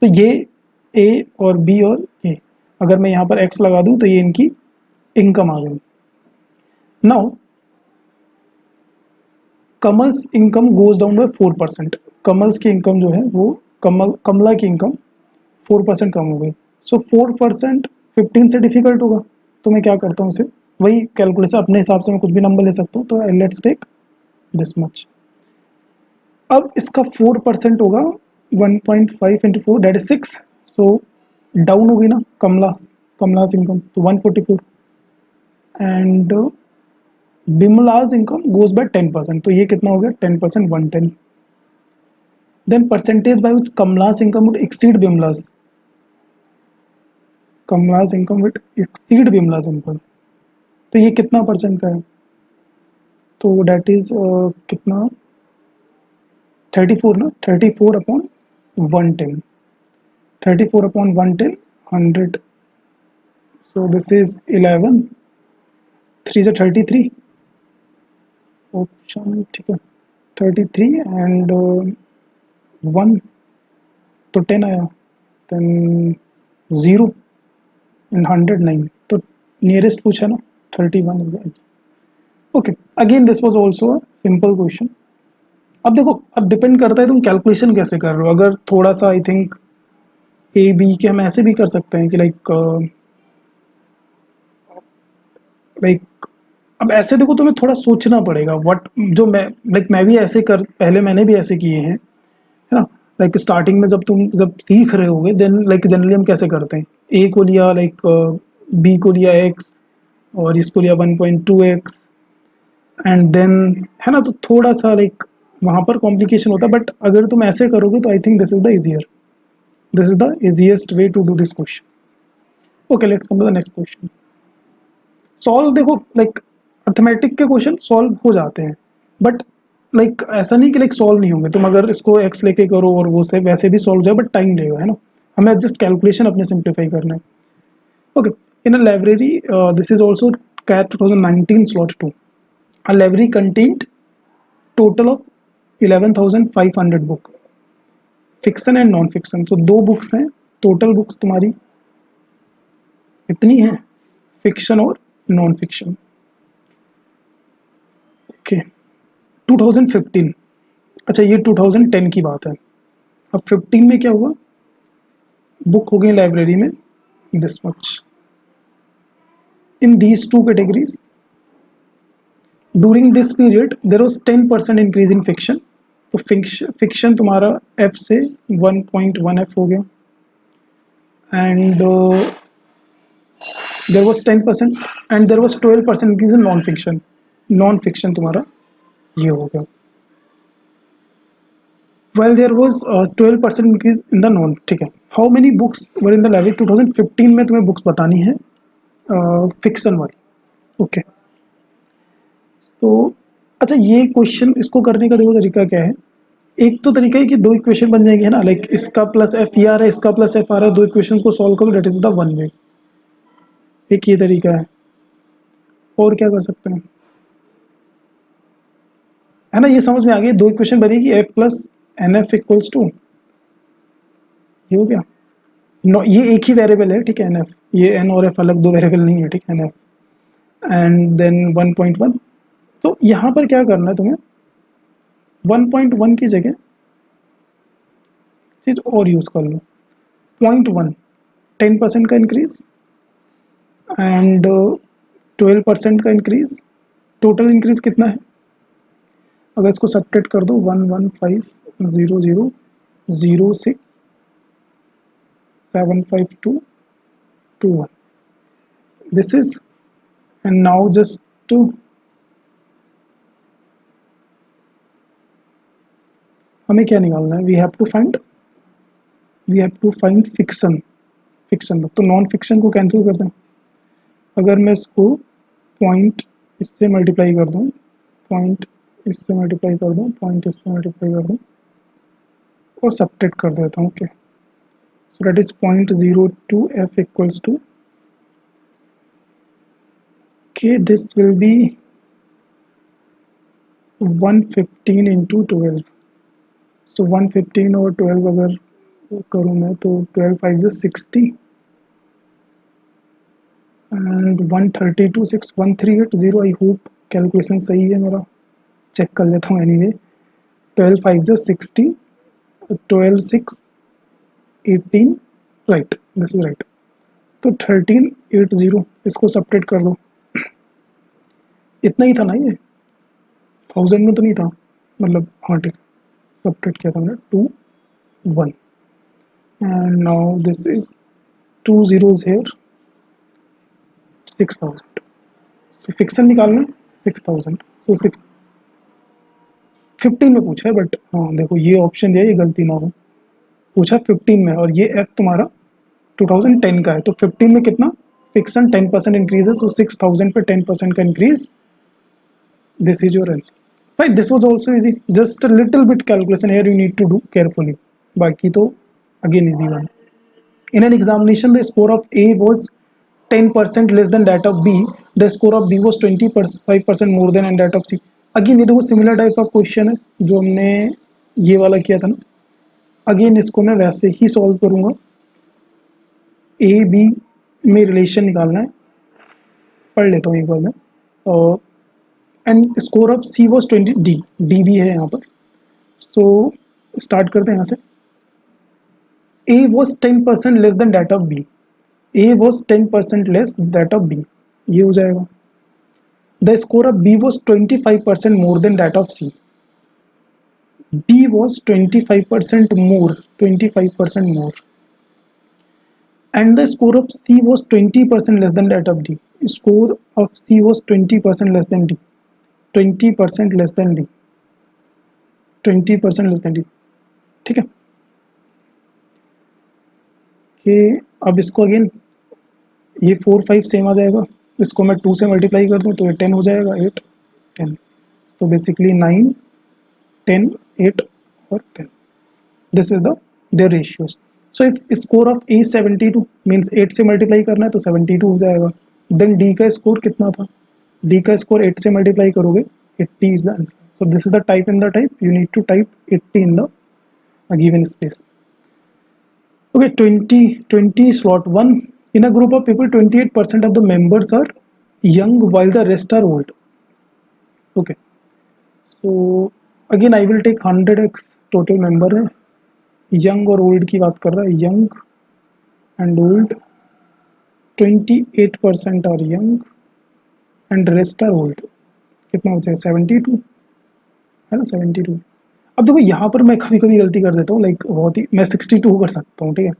तो ये ए और बी और ए, अगर मैं यहाँ पर एक्स लगा दूँ तो ये इनकी इनकम आ गई। Now Kamal's income goes down by 4%। Kamal's की इनकम जो है वो कमला की इनकम 4% कम हो गई। सो 4% 15 से डिफिकल्ट होगा, तो मैं क्या करता हूँ, इसे वही कैलकुलेशन अपने हिसाब से मैं कुछ भी नंबर ले सकता हूँ। तो लेट्स टेक दिस मच। अब इसका 4% होगा 1.5 into 4 that is 6। So down हो गई ना कमलास इनकम, तो 144 and Bimla's income goes by 10%। तो ये कितना हो गया 10%, 110। Then percentage by which Kamla's income would exceed Bimla's, Kamla's income would exceed Bimla's income. तो ये कितना परसेंट का है, तो डैट इज कितना 34 ना, 34 upon 110, 34 upon 110 100। So this is 11, 3 से 33 ऑप्शन, ठीक है। 33 एंड 1, तो 10 आया, देन 0 एंड 100 9, तो नियरेस्ट पूछा ना 31 is the answer. Okay, again this was also a simple question. अब देखो, अब डिपेंड करता है तुम कैलकुलेशन कैसे कर रहे हो। अगर थोड़ा सा आई थिंक ए बी के हम ऐसे भी कर सकते हैं कि लाइक अब ऐसे देखो तुम्हें थोड़ा सोचना पड़ेगा व्हाट, जो मैं भी ऐसे कर, पहले मैंने भी ऐसे किए हैं, है ना। लाइक स्टार्टिंग में जब सीख रहे होगे देन लाइक जनरली हम कैसे करते हैं, ए को लिया लाइक बी को लिया एक्स और इसको लिया 1.2x एंड देन, है ना। तो थोड़ा सा लाइक वहाँ पर कॉम्प्लिकेशन होता है, बट अगर तुम ऐसे करोगे तो I think this is the easiest way to do this question. Okay, let's come to the next question. Solve देखो लाइक अर्थमेटिक के क्वेश्चन सॉल्व हो जाते हैं, बट लाइक ऐसा नहीं कि लाइक सॉल्व नहीं होंगे। तुम अगर इसको एक्स लेके करो और वो से वैसे भी सॉल्व हो जाए, बट टाइम लेगा, है ना। हमें जस्ट कैलकुलेशन अपने सिंप्लीफाई करना है। Okay, in a library, this is also CAT 2019 slot 2, a library contained total of 11,500 book, fiction and non fiction. तो 2 बुक्स हैं, टोटल बुक्स तुम्हारी इतनी है, फिक्शन और नॉन फिक्शन। ओके, 2015, अच्छा ये 2010 की बात है। अब 15 में क्या हुआ, बुक हो गई लाइब्रेरी में this much in these 2 categories. During this period there was 10% increase in fiction. तो फिक्शन तुम्हारा एफ से 1.1 हो गया and there was 10% and there was 12% increase in non fiction. Non fiction तुम्हारा ये हो गया। While there was 12% increase in the non, ठीक है। How many books were in the library 2015 में तुम्हें बुक्स बतानी है फिक्शन वाली। ओके तो अच्छा ये क्वेश्चन इसको करने का देखो तरीका क्या है। एक तो तरीका है कि दो इक्वेशन बन जाएंगे है ना, लाइक इसका प्लस एफ ई आ रहा है, इसका प्लस एफ आ रहा है, दो इक्वेशंस को सॉल्व करो, that is the one way. एक ये तरीका है। और क्या कर सकते हैं, है ना, ये समझ में आ गई। दो इक्वेशन बनेगी, F plus N F equals to, ये हो गया। नो ये एक ही वेरिएबल है, ठीक है, एन एफ, ये एन और एफ अलग दो वेरिएबल नहीं है, ठीक है, एन एफ एंड देन 1.1। तो यहाँ पर क्या करना है तुम्हें, 1.1 की जगह चीज और यूज कर लो, 0.1, 10% का इंक्रीज एंड 12% का इंक्रीज। टोटल इंक्रीज कितना है, अगर इसको सब्ट्रैक्ट कर दो, 1150006752221, this is, and now just to हमें क्या निकालना है, we have to find fiction. Fiction तो नॉन फिक्शन को कैंसिल कर दें। अगर मैं इसको पॉइंट इससे मल्टीप्लाई कर दूं, पॉइंट इससे मल्टीप्लाई कर दूं, पॉइंट इससे मल्टीप्लाई कर दूं और सब्ट्रैक्ट कर देता हूँ। Okay so that is 0.02 F equals to, okay, this will be 115 into 12। so 115 और 12 अगर करूँ मैं तो 12 5 is 60 and 132 6138 I hope calculation सही है मेरा, चेक कर लेता हूँ anyway. 12 5 is 60, 12 6 18, right, this is right. तो 1380, इसको सब्ट्रैक्ट कर दो। इतना ही था ना, ये 1000 में तो नहीं था, मतलब हाँ ठीक, सब्ट्रैक्ट किया था हमने 2 1 and now this is 2 zeros here, 6000। तो फिक्शन निकालना 6000, तो 15 में पूछा है, बट हाँ देखो ये ऑप्शन दिया, ये गलती ना हो, पूछा 15 में और ये एफ तुम्हारा 2010 का है, तो 15 में कितना फिक्शन 10% इंक्रीज है, सो 6000 पे 10% का increase, this is your answer. Right, this was also easy, just a little bit calculation here you need to do carefully, बाकी तो again easy one। In an examination the score of A was 10% less than that of B, the score of B was 25% more than and that of C। Again ये देखो similar type of question है जो हमने ये वाला किया था ना, अगेन इसको मैं वैसे ही सॉल्व करूंगा। ए बी में रिलेशन निकालना है, पढ़ लेता हूँ एक बार मैं। And score of C was 20, D भी है यहाँ पर, सो स्टार्ट करते हैं यहाँ से। A was 10% less than that of B, A was 10% less that of B, ये हो जाएगा। The score of B was 25% more than that of C, B was 25% more, 25% more, and the score of C was 20% less than that of D. Score of C was 20% less than D. 20% less than D. 20% less than D. ठीक है, कि अब इसको again ये 4 5 same आ जाएगा, इसको मैं 2 से मल्टीप्लाई कर दूं तो ये 10 हो जाएगा, 8 10, तो बेसिकली 9 10 8 और 10, this is the their ratios. So if score of A 72 means 8 से मल्टीप्लाई करना है तो 72 हो जाएगा। देन डी का स्कोर कितना था, डी का स्कोर 8 से मल्टीप्लाई करोगे 80 is the answer. So this is the type in the type, you need to type 80 in the given space. Okay 20 slot 1, in a group of people 28% of the members are young while the rest are old। okay so again I will take 100x total member है, young और old की बात कर रहा है, young and old, 28% are young and rest are old, कितना हो जाएगा 72, है ना 72। अब देखो यहाँ पर मैं कभी कभी गलती कर देता हूँ, लाइक बहुत ही, मैं 62 कर सकता हूँ, ठीक है,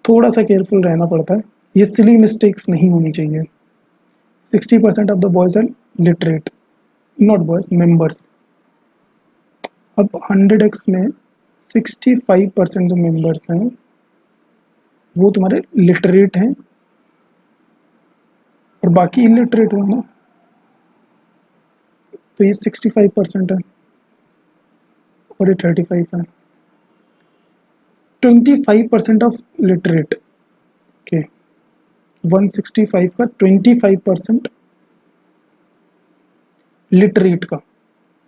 थोड़ा सा केयरफुल रहना पड़ता है, ये सिली मिस्टेक्स नहीं होनी चाहिए। 60% of the boys and literate, not boys, members. अब 100x में 65% जो मेंबर्स हैं वो तुम्हारे लिटरेट हैं और बाकी इलिटरेट हुए ना, तो ये 65% है और ये 35 है। 25% ऑफ लिटरेट के 165 का 25% लिटरेट का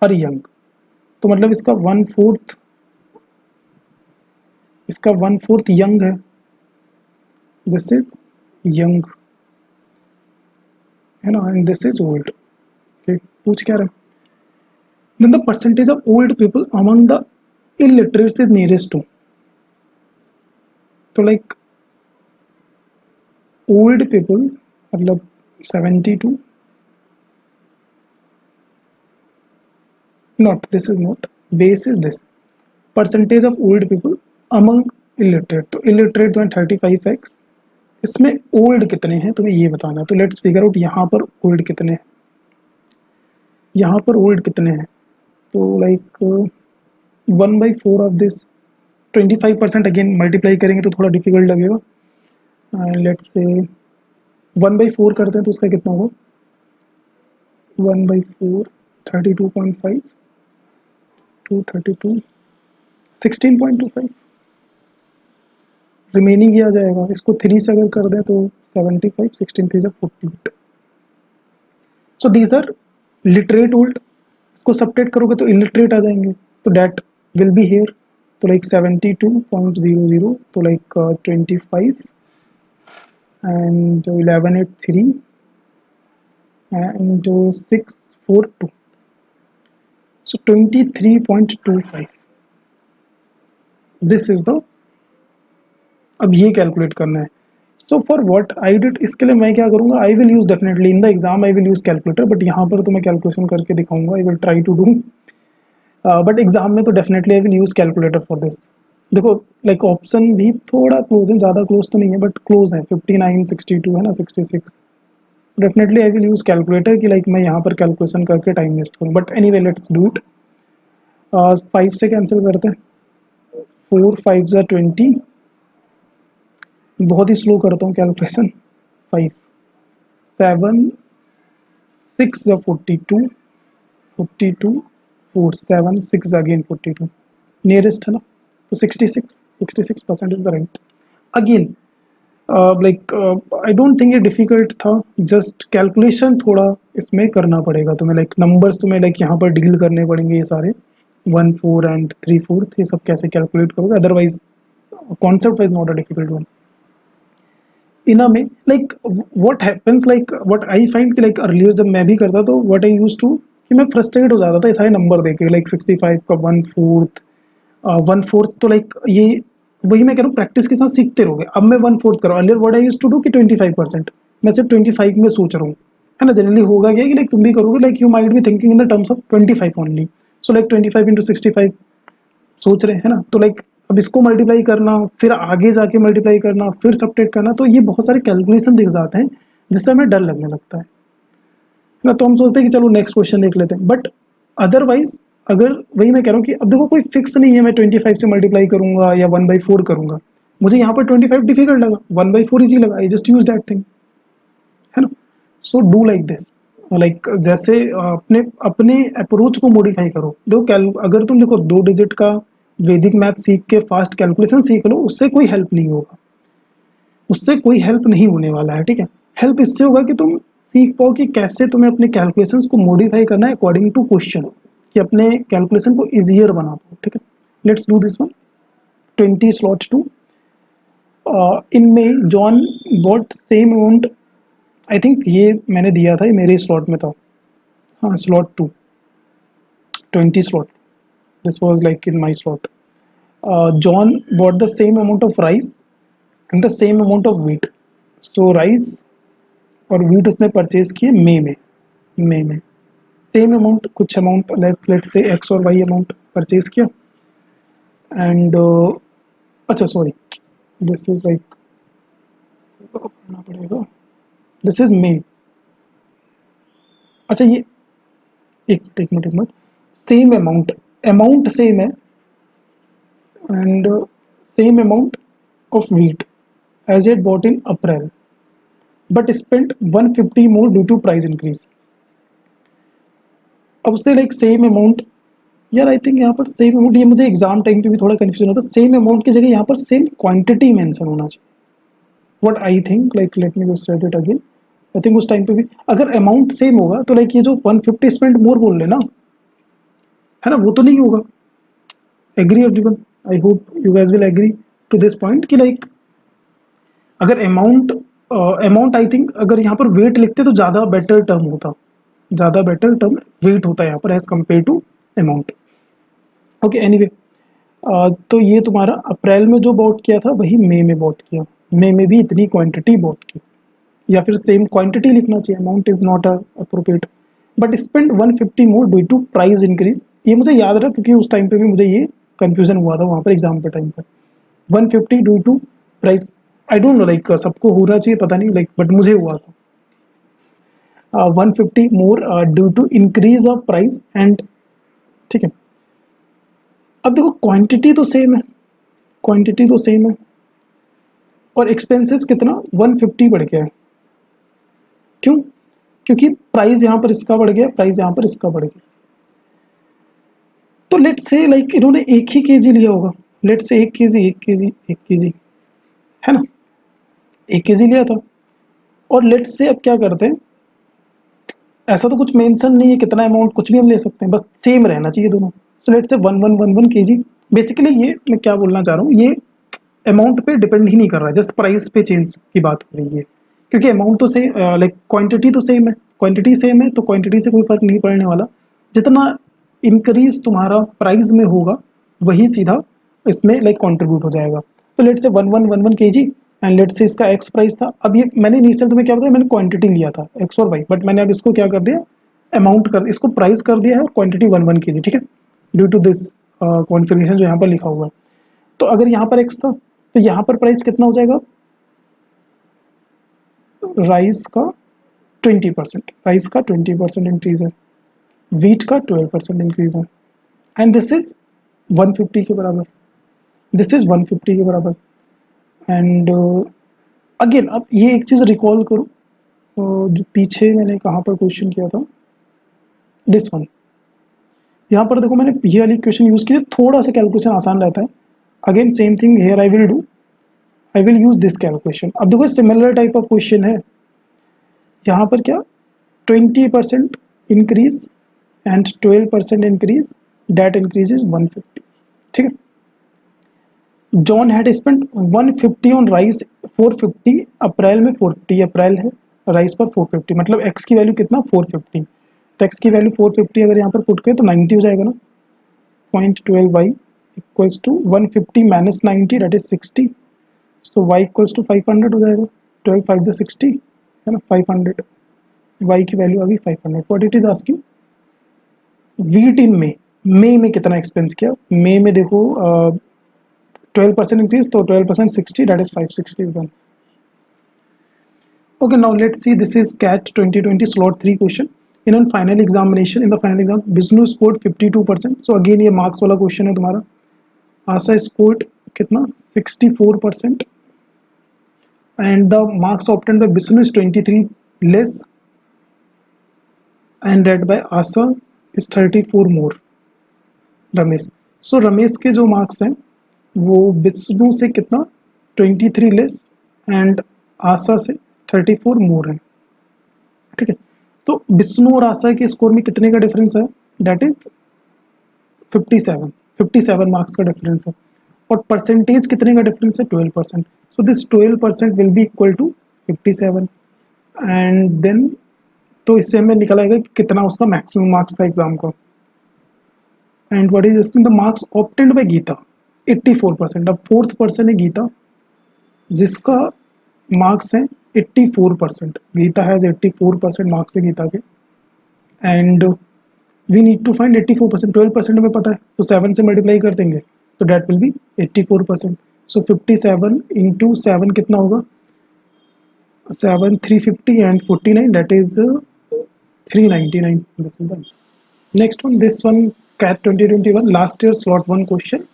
और यंग, तो मतलब इसका वन फोर्थ यंग है। दिस इज यंग है ना, and this is old. Okay, पूछ क्या रहा है? Then the percentage of old people among the illiterates is nearest to, तो लाइक ओल्ड पीपल मतलब 72, not this is not, base is this, percentage of old people among illiterate, तो illiterate जो है 35x, इसमें ओल्ड कितने हैं तुम्हें ये बताना है। तो लेट्स फिगर आउट यहाँ पर ओल्ड कितने हैं, यहाँ पर ओल्ड कितने हैं। तो like 1/4 of this 25%, again multiply करेंगे तो थोड़ा डिफिकल्ट लगेगा। लेट्स से 1/4 करते हैं तो उसका कितना होगा, 1/4 32.5 232 16.25, रिमेनिंग ये आ जाएगा। इसको 3 से अगर कर दें तो 75, 16 3 48। So these are literate old, इसको सब्ट्रैक्ट करोगे तो इलिटरेट आ जाएंगे, तो डैट विल बी हेयर। तो लाइक 72.00, तो like 25 and 1183 and 642, so 23.25, this is the, अब ये कैलकुलेट करना है। So for what I did, इसके लिए मैं क्या करूँगा, I will use definitely in the exam, I will use calculator, but यहाँ पर तो मैं कैलकुलेशन करके दिखाऊंगा, आई will try to do, but exam में तो definitely I will use calculator for this. देखो लाइक ऑप्शन भी थोड़ा क्लोज है, ज़्यादा क्लोज तो नहीं है बट क्लोज है, 59 62 है ना, 66, definitely I will use calculator कि लाइक मैं यहाँ पर कैलकुलेशन करके टाइम वेस्ट करूँ, but any way let's do it. 5 से कैंसिल करते हैं, 4 5 ज़ा 20, बहुत ही स्लो करता हूँ कैलकुलेशन, 5 7 6 ज़ा 42 42 4 7 6 अगेन 42, नियरेस्ट है ना, तो 66% is the right. Again like I don't think ये डिफिकल्ट था, जस्ट कैलकुलेशन थोड़ा इसमें करना पड़ेगा तुम्हें, लाइक नंबर्स तुम्हें लाइक यहाँ पर डील करने पड़ेंगे, ये सारे 1/4 एंड 3/4 ये सब कैसे कैलकुलेट करोगे, otherwise concept wise not a difficult one. इना में like what happens, like what I find कि लाइक अर्लियर जब मैं भी करता तो व्हाट आई यूज्ड टू, कि मैं फ्रस्ट्रेट हो जाता था ये सारे नंबर देके, लाइक 65 का 1/4 तो लाइक ये वही मैं कह रहा हूँ, प्रैक्टिस के साथ सीखते रहोगे। अब मैं 1/4 कर रहा हूँ, earlier what I used to do कि 25%, मैं सिर्फ 25 में सोच रहा हूँ, है ना। जनरली होगा क्या कि लाइक तुम भी करोगे, like you might be thinking in the terms of 25 only, so like 25 into 65 सोच रहे हैं ना, तो लाइक अब इसको मल्टीप्लाई करना, फिर आगे जाके मल्टीप्लाई करना, फिर सब्ट्रैक्ट करना, तो ये बहुत सारे कैलकुलेशन दिख जाते हैं जिससे हमें डर लगने लगता है ना। तो हम सोचते हैं कि चलो नेक्स्ट क्वेश्चन देख लेते हैं, बट अदरवाइज अगर वही मैं कह रहा हूँ कि अब देखो कोई फिक्स नहीं है मैं 25 से मल्टीप्लाई करूंगा या 1/4 करूंगा, मुझे यहाँ पर 25 डिफिकल्ट लगा, 1/4 इजी लगा, I just use that thing, है ना। So do like this, like जैसे अपने अपने अप्रोच को मॉडिफाई करो। देखो अगर तुम देखो 2 डिजिट का वैदिक मैथ सीख के फास्ट कैलकुलेशन सीख लो, उससे कोई हेल्प नहीं होगा, उससे कोई हेल्प नहीं होने वाला है, ठीक है। हेल्प इससे होगा कि तुम सीख पाओ कि कैसे तुम्हें अपने कैलकुलेशंस को मॉडिफाई करना है अकॉर्डिंग टू क्वेश्चन, कि अपने कैलकुलेशन को इजियर बना पाओ, ठीक है। Let's do this one. 20 slot 2, इनमें John bought same amount, I think ये मैंने दिया था, ये मेरे स्लॉट में था, हाँ slot 2 20 slot, this was like in my slot. John bought the same amount of rice and the same amount of wheat, so rice और wheat उसने परचेज किए मे में सेम अमाउंट, कुछ अमाउंट लेट से x और y amount purchase किया, and अच्छा sorry, this is like करना पड़ेगा, दिस इज मे, अच्छा ये एक minute, same amount, amount same है and same amount of wheat as it bought in April but spent 150 more due to price increase. अब उसने लाइक सेम अमाउंट, यार I think यहाँ पर सेम अमाउंट, ये मुझे एग्जाम टाइम पे भी थोड़ा कंफ्यूजन होता है, सेम अमाउंट की जगह यहाँ पर सेम क्वांटिटी मेंशन होना चाहिए. What I think, like let me just right it again. I think उस टाइम पे भी अगर अमाउंट सेम होगा तो लाइक ये जो 150 स्पेंड मोर बोल रहे ना, है ना, वो तो नहीं होगा. Agree everyone? I hope you guys will agree to this point कि लाइक अगर अमाउंट, अमाउंट आई थिंक अगर यहाँ पर वेट लिखते तो ज़्यादा बेटर टर्म होता, ज़्यादा बेटर टर्म वेट होता है यहाँ पर as compare to amount. Okay anyway, तो ये तुम्हारा अप्रैल में जो बॉट किया था वही मई में बॉट किया, मई में भी इतनी क्वांटिटी बॉट की, या फिर सेम क्वांटिटी लिखना चाहिए, amount is not appropriate. But spend 150 more due to price increase, ये मुझे याद रहा क्योंकि उस टाइम पे भी मुझे ये कंफ्यूजन हुआ था वहाँ पर एग्जाम के टाइम पर. 150 due to price, I don't know like सबको होना चाहिए पता नहीं लाइक, बट मुझे हुआ था. 150 more due to increase of price and, ठीक है. अब देखो क्वांटिटी तो सेम है, क्वांटिटी तो सेम है और एक्सपेंसेस कितना 150 बढ़ गया है. क्यों? क्योंकि प्राइस यहाँ पर इसका बढ़ गया, प्राइस यहाँ पर इसका बढ़ गया. तो लेट से लाइक इन्होंने एक ही केजी लिया होगा, लेट से 1 केजी 1 केजी है ना, 1 केजी लिया था. और लेट से अब क्या करते हैं, ऐसा तो कुछ मेंशन नहीं है कितना अमाउंट, कुछ भी हम ले सकते हैं, बस सेम रहना चाहिए दोनों. तो लेट से 1111 केजी. बेसिकली ये मैं क्या बोलना चाह रहा हूँ, ये अमाउंट पे डिपेंड ही नहीं कर रहा है, जस्ट प्राइस पे चेंज की बात हो रही है. क्योंकि अमाउंट तो सेम, लाइक क्वांटिटी तो सेम है, क्वांटिटी सेम है तो क्वांटिटी से कोई फर्क नहीं पड़ने वाला. जितना इंक्रीज तुम्हारा प्राइस में होगा वही सीधा इसमें लाइक कंट्रीब्यूट हो जाएगा. तो लेट से 1111 केजी एंड लेट से इसका एक्स प्राइस था. अब ये मैंने इनिशियल तुम्हें क्या बताया, मैंने क्वांटिटी लिया था एक्स और वाई, बट मैंने अब इसको क्या कर दिया, अमाउंट कर, इसको प्राइस कर दिया है और क्वांटिटी 11 केजी, ठीक है, ड्यू टू दिस कॉन्फ़िगरेशन जो यहाँ पर लिखा हुआ है. तो अगर यहाँ पर एक्स था तो यहाँ पर प्राइस कितना हो जाएगा, राइस का 20%, राइस का 20% इंक्रीज है, वीट का 12% इंक्रीज है एंड दिस इज 150 के बराबर, दिस इज 150 के बराबर. एंड अगेन अब ये एक चीज़ रिकॉल करो, जो पीछे मैंने कहाँ पर क्वेश्चन किया था, दिस वन. यहाँ पर देखो मैंने ये वाली क्वेश्चन यूज़ किया, थोड़ा सा कैलकुलेशन आसान रहता है. Again same thing here I will do, I will use this calculation. अब देखो सिमिलर टाइप ऑफ क्वेश्चन है, यहाँ पर क्या 20% increase and 12% increase, that increase is 150, ठीक है. John had spent 150 on rice, 450 April में, 450 अप्रैल है, राइस पर 450, मतलब एक्स की वैल्यू कितना 450. तो एक्स की वैल्यू 450 अगर यहाँ पर पुट करें तो 90 हो जाएगा ना, 0.12y equals to 150 minus 90 that is 60. सो y इक्वल्स टू 500 हो जाएगा, 12 5 जो 60 है ना, 500. y की वैल्यू आ गई 500. What it is asking, wheat in May में कितना एक्सपेंस किया, मई में देखो 12% इंक्रीज, तो 12% 60 that is 560 is. Okay, now let's see. This is CAT 2020 slot 3 question. In a final examination, in the final exam, Vishnu scored 52%. So again ये marks वाला question है तुम्हारा. आशा scored कितना 64%. And the marks obtained by Vishnu is 23 less. And read by Asa is 34 more. Ramesh. So Ramesh के जो marks हैं वो विष्णु से कितना 23 लेस एंड आशा से 34 मोर है, ठीक है. तो विष्णु और आशा के स्कोर में कितने का डिफरेंस है, डेट इज 57 मार्क्स का डिफरेंस है. और परसेंटेज कितने का डिफरेंस है 12%. So this 12% will be equal to 57 and then, तो इससे हमें निकल आएगा कि कितना उसका मैक्सिमम मार्क्स था एग्जाम का. And what is the marks obtained by Geeta 84%. अब फोर्थ पर्सन है गीता जिसका मार्क्स है 84%. गीता हैज 84% मार्क्स है गीता के and we need to find 84%. 12% हमें पता है तो 7 से मल्टीप्लाई कर देंगे तो that will be 84%. So 57 into 7 कितना होगा 7 350 and 49 that is 399. This is the answer. Next one, this one, CAT 2021, last year slot 1 question.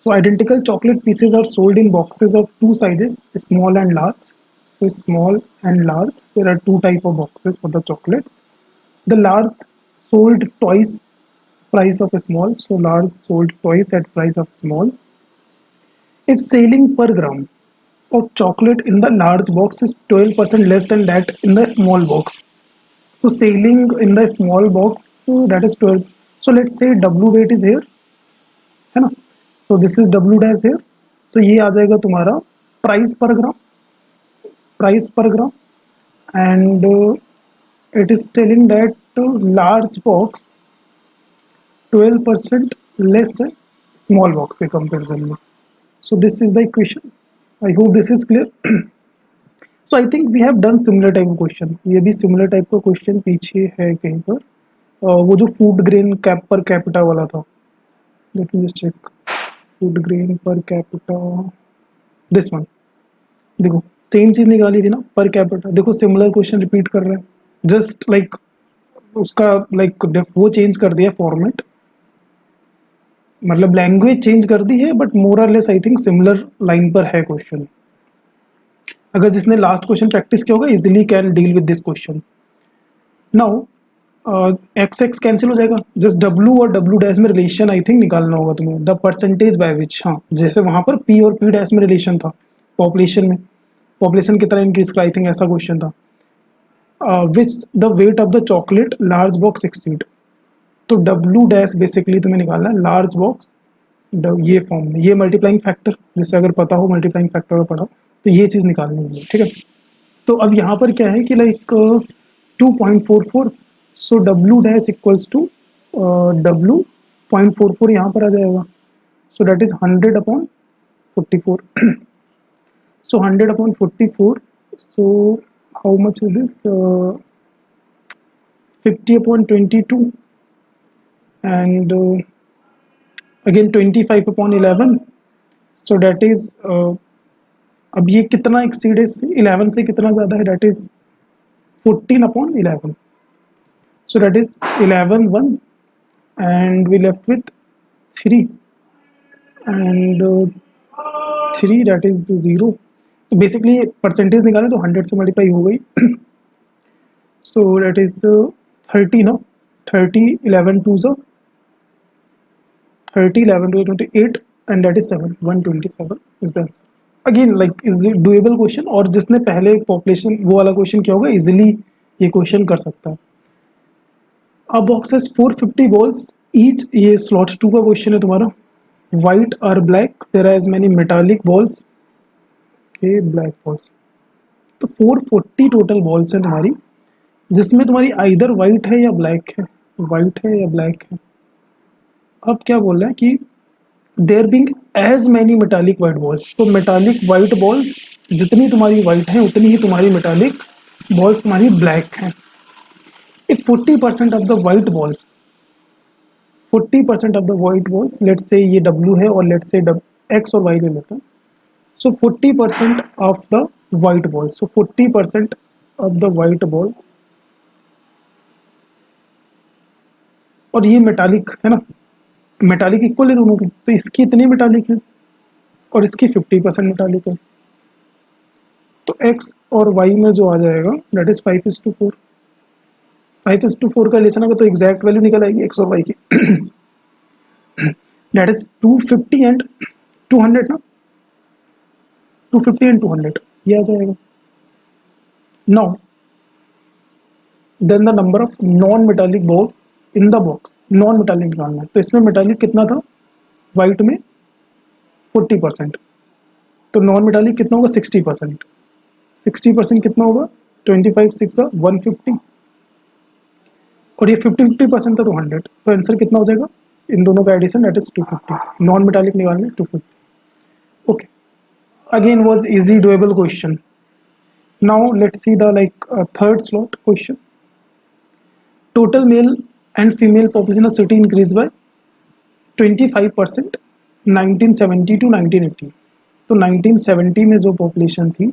So identical chocolate pieces are sold in boxes of two sizes, small and large. So small and large, there are two type of boxes for the chocolates. The large sold twice price of small, so large sold twice at price of small. If selling per gram of chocolate in the large box is 12% less than that in the small box. So selling in the small box, so that is 12. So let's say W weight is here, है ना? So this is W dash here. So ये आ जाएगा तुम्हारा price per gram, and it is telling that large box 12% less है small box से comparison में. So this is the equation. I hope this is clear. So I think we have done similar type of question. ये भी similar type का question पीछे है कहीं पर. वो जो food grain cap per capita वाला था. Let me just check. Food grain per capita. This one. देखो सेम चीज निकाली थी ना पर कैपिटा. देखो सिमिलर क्वेश्चन रिपीट कर रहे हैं. जस्ट लाइक उसका लाइक वो चेंज कर दिया फॉर्मेट, मतलब लैंग्वेज चेंज कर दी है, बट मोर और less I think similar line पर है क्वेश्चन. अगर जिसने लास्ट क्वेश्चन प्रैक्टिस किया होगा easily can deal with this question. Now x x cancel हो जाएगा. जस्ट डब्ल्यू और डब्ल्यू डैश में रिलेशन आई थिंक निकालना होगा तुम्हें. द परसेंटेज बाय विच, हाँ जैसे वहां पर पी और पी डैश में रिलेशन था पॉपुलेशन में, पॉपुलेशन कितना इंक्रीज कर, आई थिंक ऐसा क्वेश्चन था. Which the weight of the chocolate large box exceed. तो डब्ल्यू डैश बेसिकली तुम्हें निकालना है लार्ज बॉक्स ये फॉर्म में, ये मल्टीप्लाइंग फैक्टर, जैसे अगर पता हो मल्टीप्लाइंग फैक्टर में पढ़ा तो ये चीज़ निकालनी है. ठीक है. तो अब यहाँ पर क्या है कि like 2.44, so W dash equals to W.44 यहाँ पर आ जाएगा. So that is 100/44. So 100/44. So how much is this? 50/22, and again 25/11. So that is अब ये कितना एक्सीड है 11 से कितना ज़्यादा है, that is 14/11. So that is 11/1, and we left with 3, and 3 that is 0. तो बेसिकली परसेंटेज निकाले तो 100 से मल्टीप्लाई हो गई. सो दैट इज 30 ना, 30 11 2 जो 30 11 2 28, and that is 7 127 is the answer. Again like is doable question, और जिसने पहले पॉपुलेशन वो वाला क्वेश्चन किया होगा इजिली ये क्वेश्चन कर सकता है. A box has 450 balls each. ये स्लॉट 2 का क्वेश्चन है तुम्हारा. वाइट और black, there are as many metallic balls. Okay, black balls. तो 440 टोटल बॉल्स हैं तुम्हारी, जिसमें तुम्हारी आइदर वाइट है या ब्लैक है, वाइट है या ब्लैक है. अब क्या बोल रहा है कि there being as many metallic white balls. तो मेटालिक वाइट बॉल्स जितनी तुम्हारी वाइट है उतनी ही तुम्हारी मेटालिक बॉल्स तुम्हारी ब्लैक हैं. If 40% of the white balls, 40% of the white balls, let's say ये W है और लेट्स से एक्स और वाई ले लेते हैं. So 40% of the white balls. So 40% of the white balls. और ये मेटालिक है ना, मेटालिक इक्वल है दोनों के, तो इसकी इतनी मेटालिक है और इसकी 50% मेटालिक है. तो x और y में जो आ जाएगा दैट इज 5:4. 5:4 का रिलेशन अगर तो एग्जैक्ट वैल्यू निकल आएगी x और y की. दैट इज 250 एंड 200 ना, 250 एंड 200 ये आ जाएगा. Now then the number of non metallic ball in the box. Non metallic निकालना है, तो इसमें मेटालिक कितना था वाइट में 40%, तो नॉन मेटालिक कितना होगा 60%. 60% कितना होगा 25 6 150, और ये 50% था तो 100. तो आंसर कितना हो जाएगा इन दोनों का addition, that is 250. Non metallic निकालना है 250. Okay, again was easy doable question. Now let's see the third slot question. Total male and female population of city increased by 25% 1970 to 1980. तो 1970 में जो पॉपुलेशन थी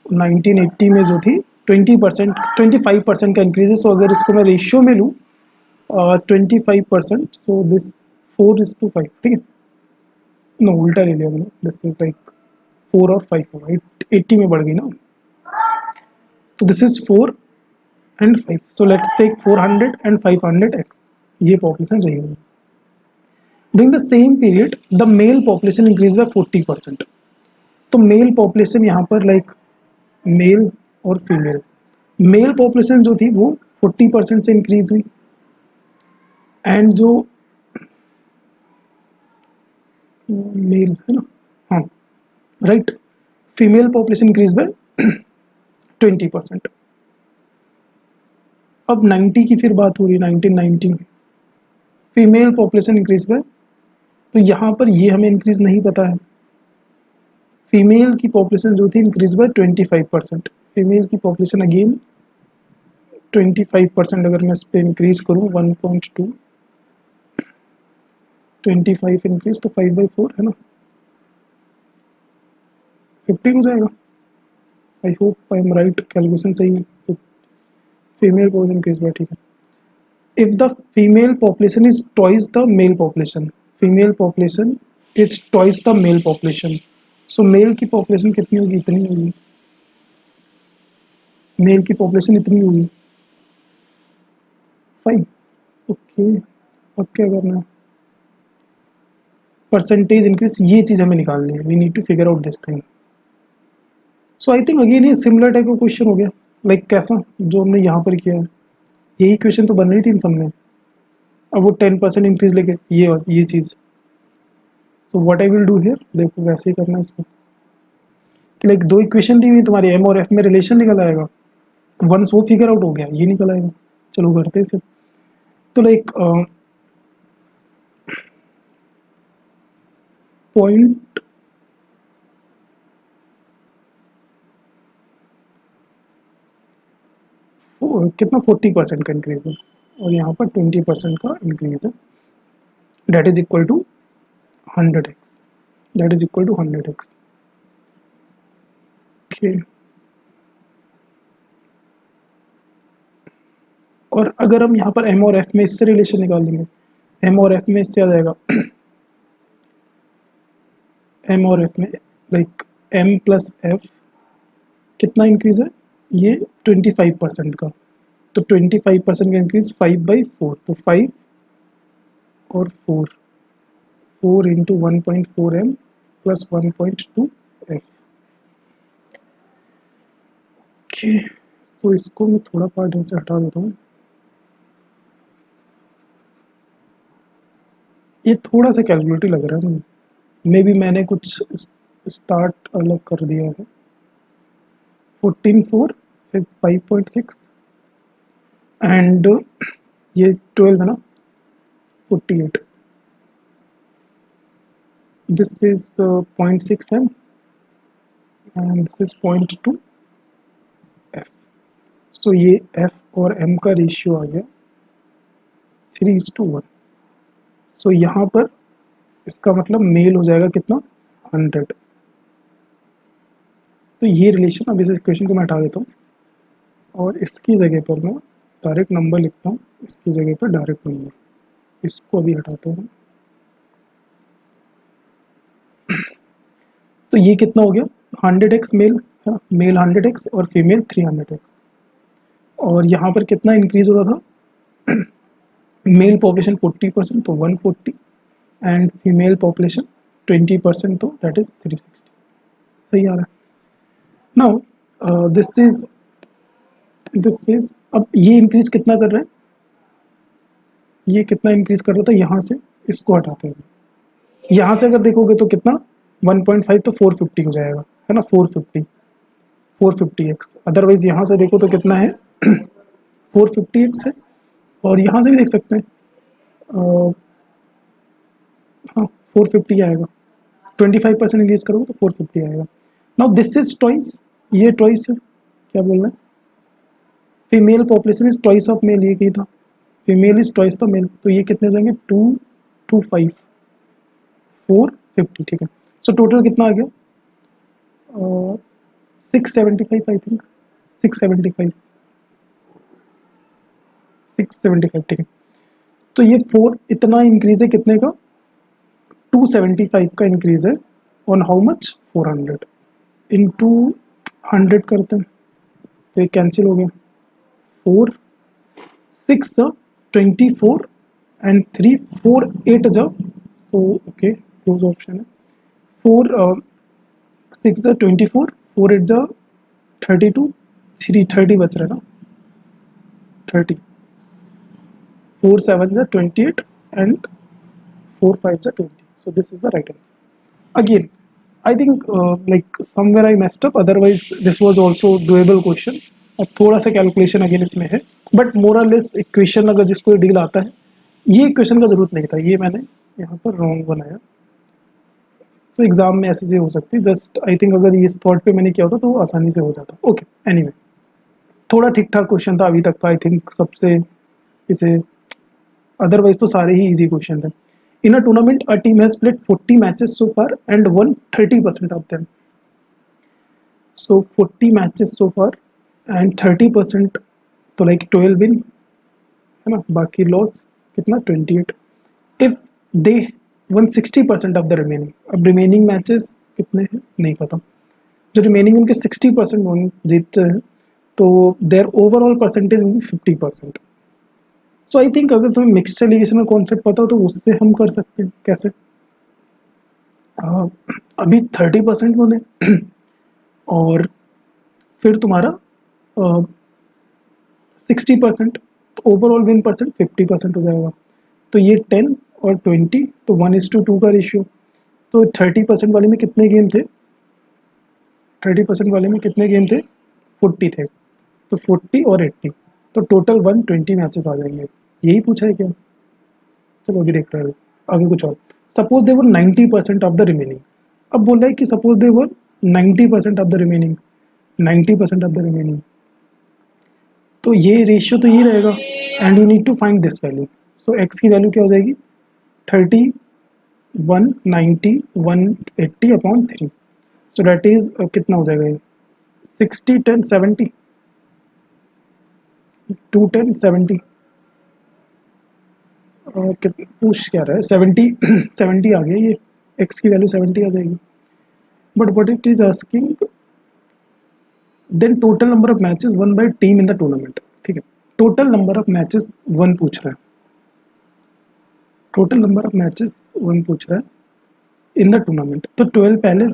1980 में जो थी 20%, 25% का इंक्रीज है। सो अगर इसको मैं रेशियो में लूँ 25%, सो दिस 4:5, ठीक है। नो, उल्टा ले लिया मैंने, दिस इज लाइक 4 और 5 होगा, 80 में बढ़ गई ना, तो this is 4 and 5. So let's take 400 and 500x. ये पॉपुलेशन रही होगी। During the same period, the male population increased by 40%. तो मेल पॉपुलेशन यहाँ पर लाइक मेल और फीमेल, मेल पॉपुलेशन जो थी वो 40% से इंक्रीज हुई, एंड जो मेल है ना, हाँ right, female population increase bye 20%। अब 90 की फिर बात हो रही है, 1990 फीमेल पॉपुलेशन इंक्रीज बाय, तो यहाँ पर ये हमें इंक्रीज नहीं पता है। फीमेल की पॉपुलेशन जो थी इंक्रीज बाय 25%, फीमेल की पॉपुलेशन अगेन 25%, अगर मैं इस पर इंक्रीज करूँ 1.2, 25 इंक्रीज तो 5/4 है ना, 15 हो जाएगा। I hope I am right, calculation सही है। फीमेल पॉपुलेशन इंक्रीज बाय, ठीक है। If the female population is twice the male population, female population is twice the male population, so male की पॉपुलेशन कितनी होगी, इतनी होगी, मेल की पॉपुलेशन इतनी होगी, 5। ओके, अब क्या करना है, परसेंटेज इंक्रीज, ये चीज़ हमें निकालनी है, we need to figure out this thing. So I think again ये सिमिलर टाइप का क्वेश्चन हो गया, लाइक कैसा जो हमने यहाँ पर किया है, यही क्वेश्चन तो बन रही थी इन सब में। अब वो 10% इंक्रीज लेके ये चीज़, so what I will do here, देखो वैसे ही करना है इसको कि लाइक दो इक्वेशन दी हुई तुम्हारी, एम और एफ में रिलेशन निकल आएगा, वंस वो फिगर आउट हो गया ये निकल आएगा। चलो करते हैं इसे। तो लाइक पॉइंट कितना 40% का इंक्रीज है, और यहाँ पर 20% का इंक्रीज है, that is equal to 100x, that is equal to 100x। Okay, और अगर हम यहाँ पर एम और एफ में इससे रिलेशन निकाल लेंगे, एम और एफ में इससे आ जाएगा एम और एफ में लाइक एम प्लस एफ कितना इंक्रीज है, ये 25% का, तो 25% का इंक्रीज 5/4, तो 5 और 4, 4 into 1.4 M plus 1.2 F. Okay, तो इसको मैं थोड़ा पार्ट से हटा देता हूँ, ये थोड़ा सा कैलकुलेटिव लग रहा है मुझे, मे बी मैंने कुछ स्टार्ट अलग कर दिया है। 14/4 फिर 5.6 एंड ये 12 है ना, 48, this is 0.6 M and this is 0.2 F. So ये एफ और एम का रेशियो आ गया 3:1। सो यहाँ पर इसका मतलब मेल हो जाएगा कितना, 100। तो ये रिलेशन, अब इस इक्वेशन को मैं हटा देता हूँ और इसकी जगह पर मैं डायरेक्ट नंबर लिखता हूँ, इसकी जगह पर डायरेक्ट नंबर, इसको अभी हटाता हूँ। तो ये कितना हो गया, 100x मेल है ना, मेल 100x और फीमेल 300x, और यहाँ पर कितना इंक्रीज हो रहा था, मेल पॉपुलेशन 40%, तो 140, एंड फीमेल पॉपुलेशन 20%, तो दैट इज 360। सही आ रहा है। नाउ दिस इज अब ये इंक्रीज कितना कर रहा है, ये कितना इंक्रीज कर रहा था, यहाँ से इसको हटाते हैं, यहाँ से अगर देखोगे तो कितना 1.5, तो 450 हो जाएगा है ना, 450x। अदरवाइज यहाँ से देखो तो कितना है 450x है, और यहाँ से भी देख सकते हैं हाँ 450 आएगा, 25% इंक्रीज करोगे तो 450 आएगा। नाउ दिस इज ट्वाइस, ये ट्वाइस है, क्या बोल रहे हैं, female population is twice of male, ये कही था, female is twice the male, तो ये कितने हो जाएंगे 225 450, ठीक है। सो टोटल कितना आ गया 675 आई थिंक, 675, 675, ठीक है। तो ये 4 इतना इंक्रीज है कितने का? 275 का इंक्रीज है ऑन हाउ मच? 400 इंटू 100 करते हैं तो ये कैंसिल हो गया। 4 6 24 एंड 3 4 8 जा, तो ओके क्लोज ऑप्शन है। 4 6 जा 24, 4 8 जा 32, 3 30 बच रहा है ना, 30, 4 7 जा 28 and 4 5 जा 20, so this is the right answer. Again I think like somewhere I messed up, otherwise this was also doable question। अब थोड़ा सा कैलकुलेशन अगेन इसमें है, बट मोर और लेस इक्वेशन अगर जिसको डील आता है, ये इक्वेशन का जरूरत नहीं था, ये मैंने यहाँ पर रॉन्ग बनाया। तो एग्जाम में ऐसे से हो सकती है, जस्ट आई थिंक अगर इस थॉट पे मैंने किया होता तो वो आसानी से हो जाता। ओके एनीवे, थोड़ा ठीक ठाक क्वेश्चन था अभी तक का, आई थिंक सबसे इसे, अदरवाइज तो सारे ही इजी क्वेश्चन थे। In a tournament a team has played 40 matches so far and won 30% of them. So 40 matches so far and 30%, तो लाइक 12 विन है ना, बाकी लॉस कितना? 28। If they one 60% of the remaining, अब remaining matches कितने हैं नहीं पता, जो रिमेनिंग उनके 60% जीतते हैं तो देयर ओवरऑल परसेंटेज होगी 50%। सो आई थिंक अगर तुम्हें मिक्स एलिगेशन का कॉन्सेप्ट पता हो तो उससे हम कर सकते हैं। कैसे? अभी 30% बोले और फिर तुम्हारा 60%, तो ओवरऑल विन परसेंट 50% हो जाएगा। तो ये 10 और 20, तो 1:2 का रेशियो। तो 30% वाले में कितने गेम थे? 30% वाले में कितने गेम थे? 40 थे, तो 40 और 80, तो टोटल 120 मैचेस आ जाएंगे। यही पूछा है क्या? चलो अभी देखते हैं आगे कुछ और। Suppose they were 90% of the remaining. अब बोल रहा है कि suppose they were 90% of the remaining, 90% of the remaining, तो ये रेशियो तो ये रहेगा and you need to find this value. So X की वैल्यू क्या हो जाएगी? 30 190 180 अपॉन 3, सो डैट इज कितना हो जाएगा ये? 60 10 70, 2 10 70, पूछ क्या रहा है? 70 70 आ गया, ये एक्स की वैल्यू 70 आ जाएगी। But what it is asking, then total number of matches won by team in the tournament. ठीक है, total number of matches won पूछ रहा है, total number of matches won पूछ रहा है इन द टूर्नामेंट। तो 12 पहले,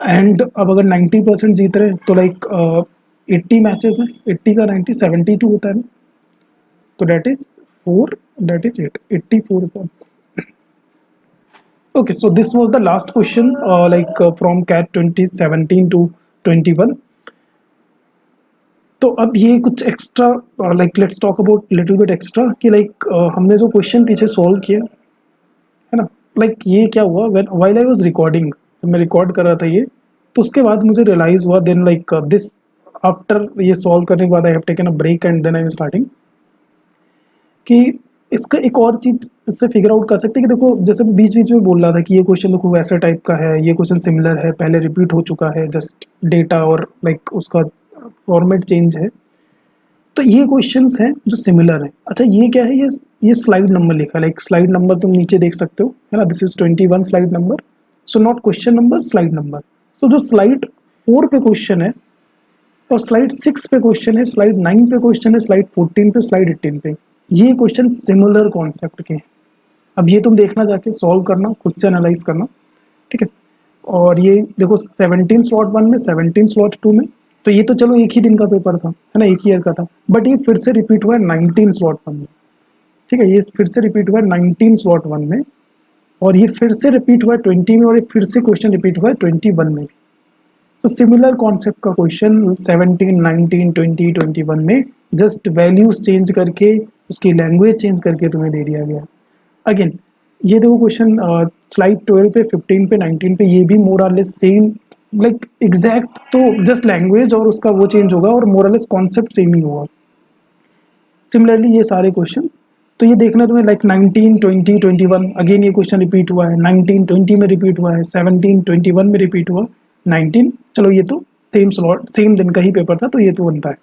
एंड अब अगर 90% जीत रहे हैं तो लाइक 80 मैचेस है, 80 का 90 72 होता है ना, तो that is 4, that is 8, 84 is the answer. Okay, so this was the last question from CAT 2017 to 21। तो अब ये कुछ extra like let's talk about little bit extra कि लाइक हमने जो क्वेश्चन पीछे सॉल्व किया है ना, लाइक ये क्या हुआ, when while I was recording, तो मैं रिकॉर्ड कर रहा था ये, तो उसके बाद मुझे रियलाइज हुआ देन लाइक दिस, आफ्टर ये सॉल्व करने के बाद I have taken a break and then I am starting कि इसका एक और चीज इससे फिगर आउट कर सकते हैं कि देखो जैसे बीच बीच में बोल रहा था कि ये क्वेश्चन देखो वैसे टाइप का है, ये क्वेश्चन सिमिलर है, पहले रिपीट हो चुका है, जस्ट डेटा और लाइक उसका फॉर्मेट चेंज है। तो ये क्वेश्चंस हैं जो सिमिलर हैं। अच्छा ये क्या है? ये स्लाइड नंबर लिखा है, लाइक स्लाइड नंबर तुम नीचे देख सकते हो है ना, this is 21 slide number, so not question number, slide number. So जो स्लाइड 4 पे क्वेश्चन है और स्लाइड 6 पे क्वेश्चन है, स्लाइड 9 पे क्वेश्चन है, स्लाइड 14 पे, स्लाइड 18 पे, ये क्वेश्चन सिमिलर कॉन्सेप्ट के हैं। अब ये तुम देखना जाके सॉल्व करना, खुद से एनालाइज करना, ठीक है। और ये देखो 17 स्लॉट 1 में, 17 स्लॉट 2 में, तो ये तो चलो एक ही दिन का पेपर था है ना, एक ही ईयर का था, बट ये फिर से रिपीट हुआ है 19 स्लॉट 1 में। ठीक है, ये फिर से रिपीट हुआ है 19 स्लॉट 1 में, और ये फिर से रिपीट हुआ है 20 में, और ये फिर से क्वेश्चन रिपीट हुआ है 21 में। तो सिमिलर कॉन्सेप्ट का क्वेश्चन 17 19 20 21 में जस्ट वैल्यूज चेंज करके, उसकी लैंग्वेज चेंज करके तुम्हें दे दिया गया। अगेन ये देखो क्वेश्चन स्लाइड 12 पे, 15 पे, 19 पे, ये भी मोर और लेस सेम, लाइक एग्जैक्ट, तो जस्ट लैंग्वेज और उसका वो चेंज होगा और मोर और लेस कॉन्सेप्ट सेम ही होगा। सिमिलरली ये सारे क्वेश्चन, तो ये देखना तुम्हें लाइक 19 20 21, अगेन ये क्वेश्चन रिपीट हुआ है, 19 20 में रिपीट हुआ है, 17 21 में रिपीट हुआ, 19, चलो ये तो सेम स्लॉट, सेम दिन का ही पेपर था, तो ये तो बनता है।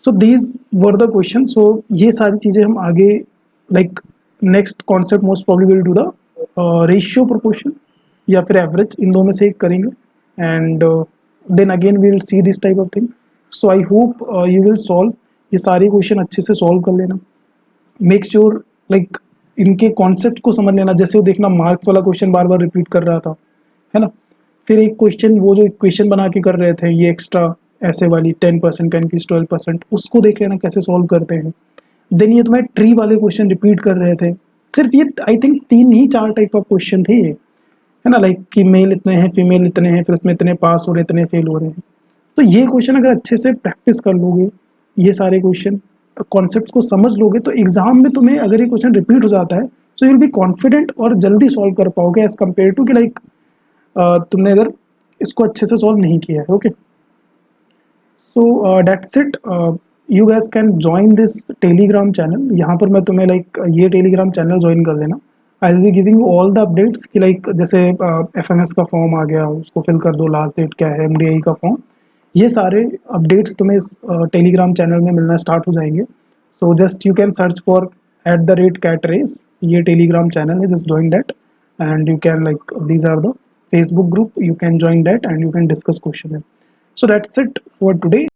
So these were the question. So ये सारी चीज़ें हम आगे like next concept most probably will do the ratio proportion या फिर एवरेज, इन दो में से एक करेंगे। And then again we will see this type of thing. So I hope you will solve ये सारे क्वेश्चन, अच्छे से सॉल्व कर लेना। मेक श्योर लाइक इनके कॉन्सेप्ट को समझ लेना। जैसे वो देखना मार्क्स वाला क्वेश्चन बार बार रिपीट कर रहा था, है ना। फिर एक क्वेश्चन वो जो इक्वेशन बना के कर रहे थे ये एक्स्ट्रा ऐसे वाली 10% का इंक्रीज 12%, उसको देख लेना कैसे सॉल्व करते हैं। देन ये तुम्हें ट्री वाले क्वेश्चन रिपीट कर रहे थे। सिर्फ ये I think 3 he 4 type of question थे ये, है ना। लाइक कि मेल इतने हैं, फीमेल इतने हैं, फिर उसमें इतने पास हो रहे, इतने फेल हो रहे हैं। तो ये क्वेश्चन अगर अच्छे से प्रैक्टिस कर लोगे, ये सारे क्वेश्चन कॉन्सेप्ट को समझ लोगे, तो एग्जाम में तुम्हें अगर ये क्वेश्चन रिपीट हो जाता है तो यू विल बी कॉन्फिडेंट और जल्दी सॉल्व कर पाओगे एज कम्पेयर टू कि लाइक तुमने अगर इसको अच्छे से सॉल्व नहीं किया है। Okay, so that's it. You gas can join this Telegram channel. यहाँ पर मैं तुम्हें लाइक ये टेलीग्राम चैनल ज्वाइन कर लेना। I will be giving all the updates कि लाइक जैसे एफएमएस का फॉर्म आ गया, उसको फिल कर दो, लास्ट डेट क्या है, एमडीआई का फॉर्म, ये सारे अपडेट्स तुम्हें इस टेलीग्राम चैनल में मिलना स्टार्ट हो जाएंगे। So just you can search for @catRace, ये टेलीग्राम चैनल है, just join that and you can like these are the Facebook group, you can join that and you can discuss question. So that's it for today.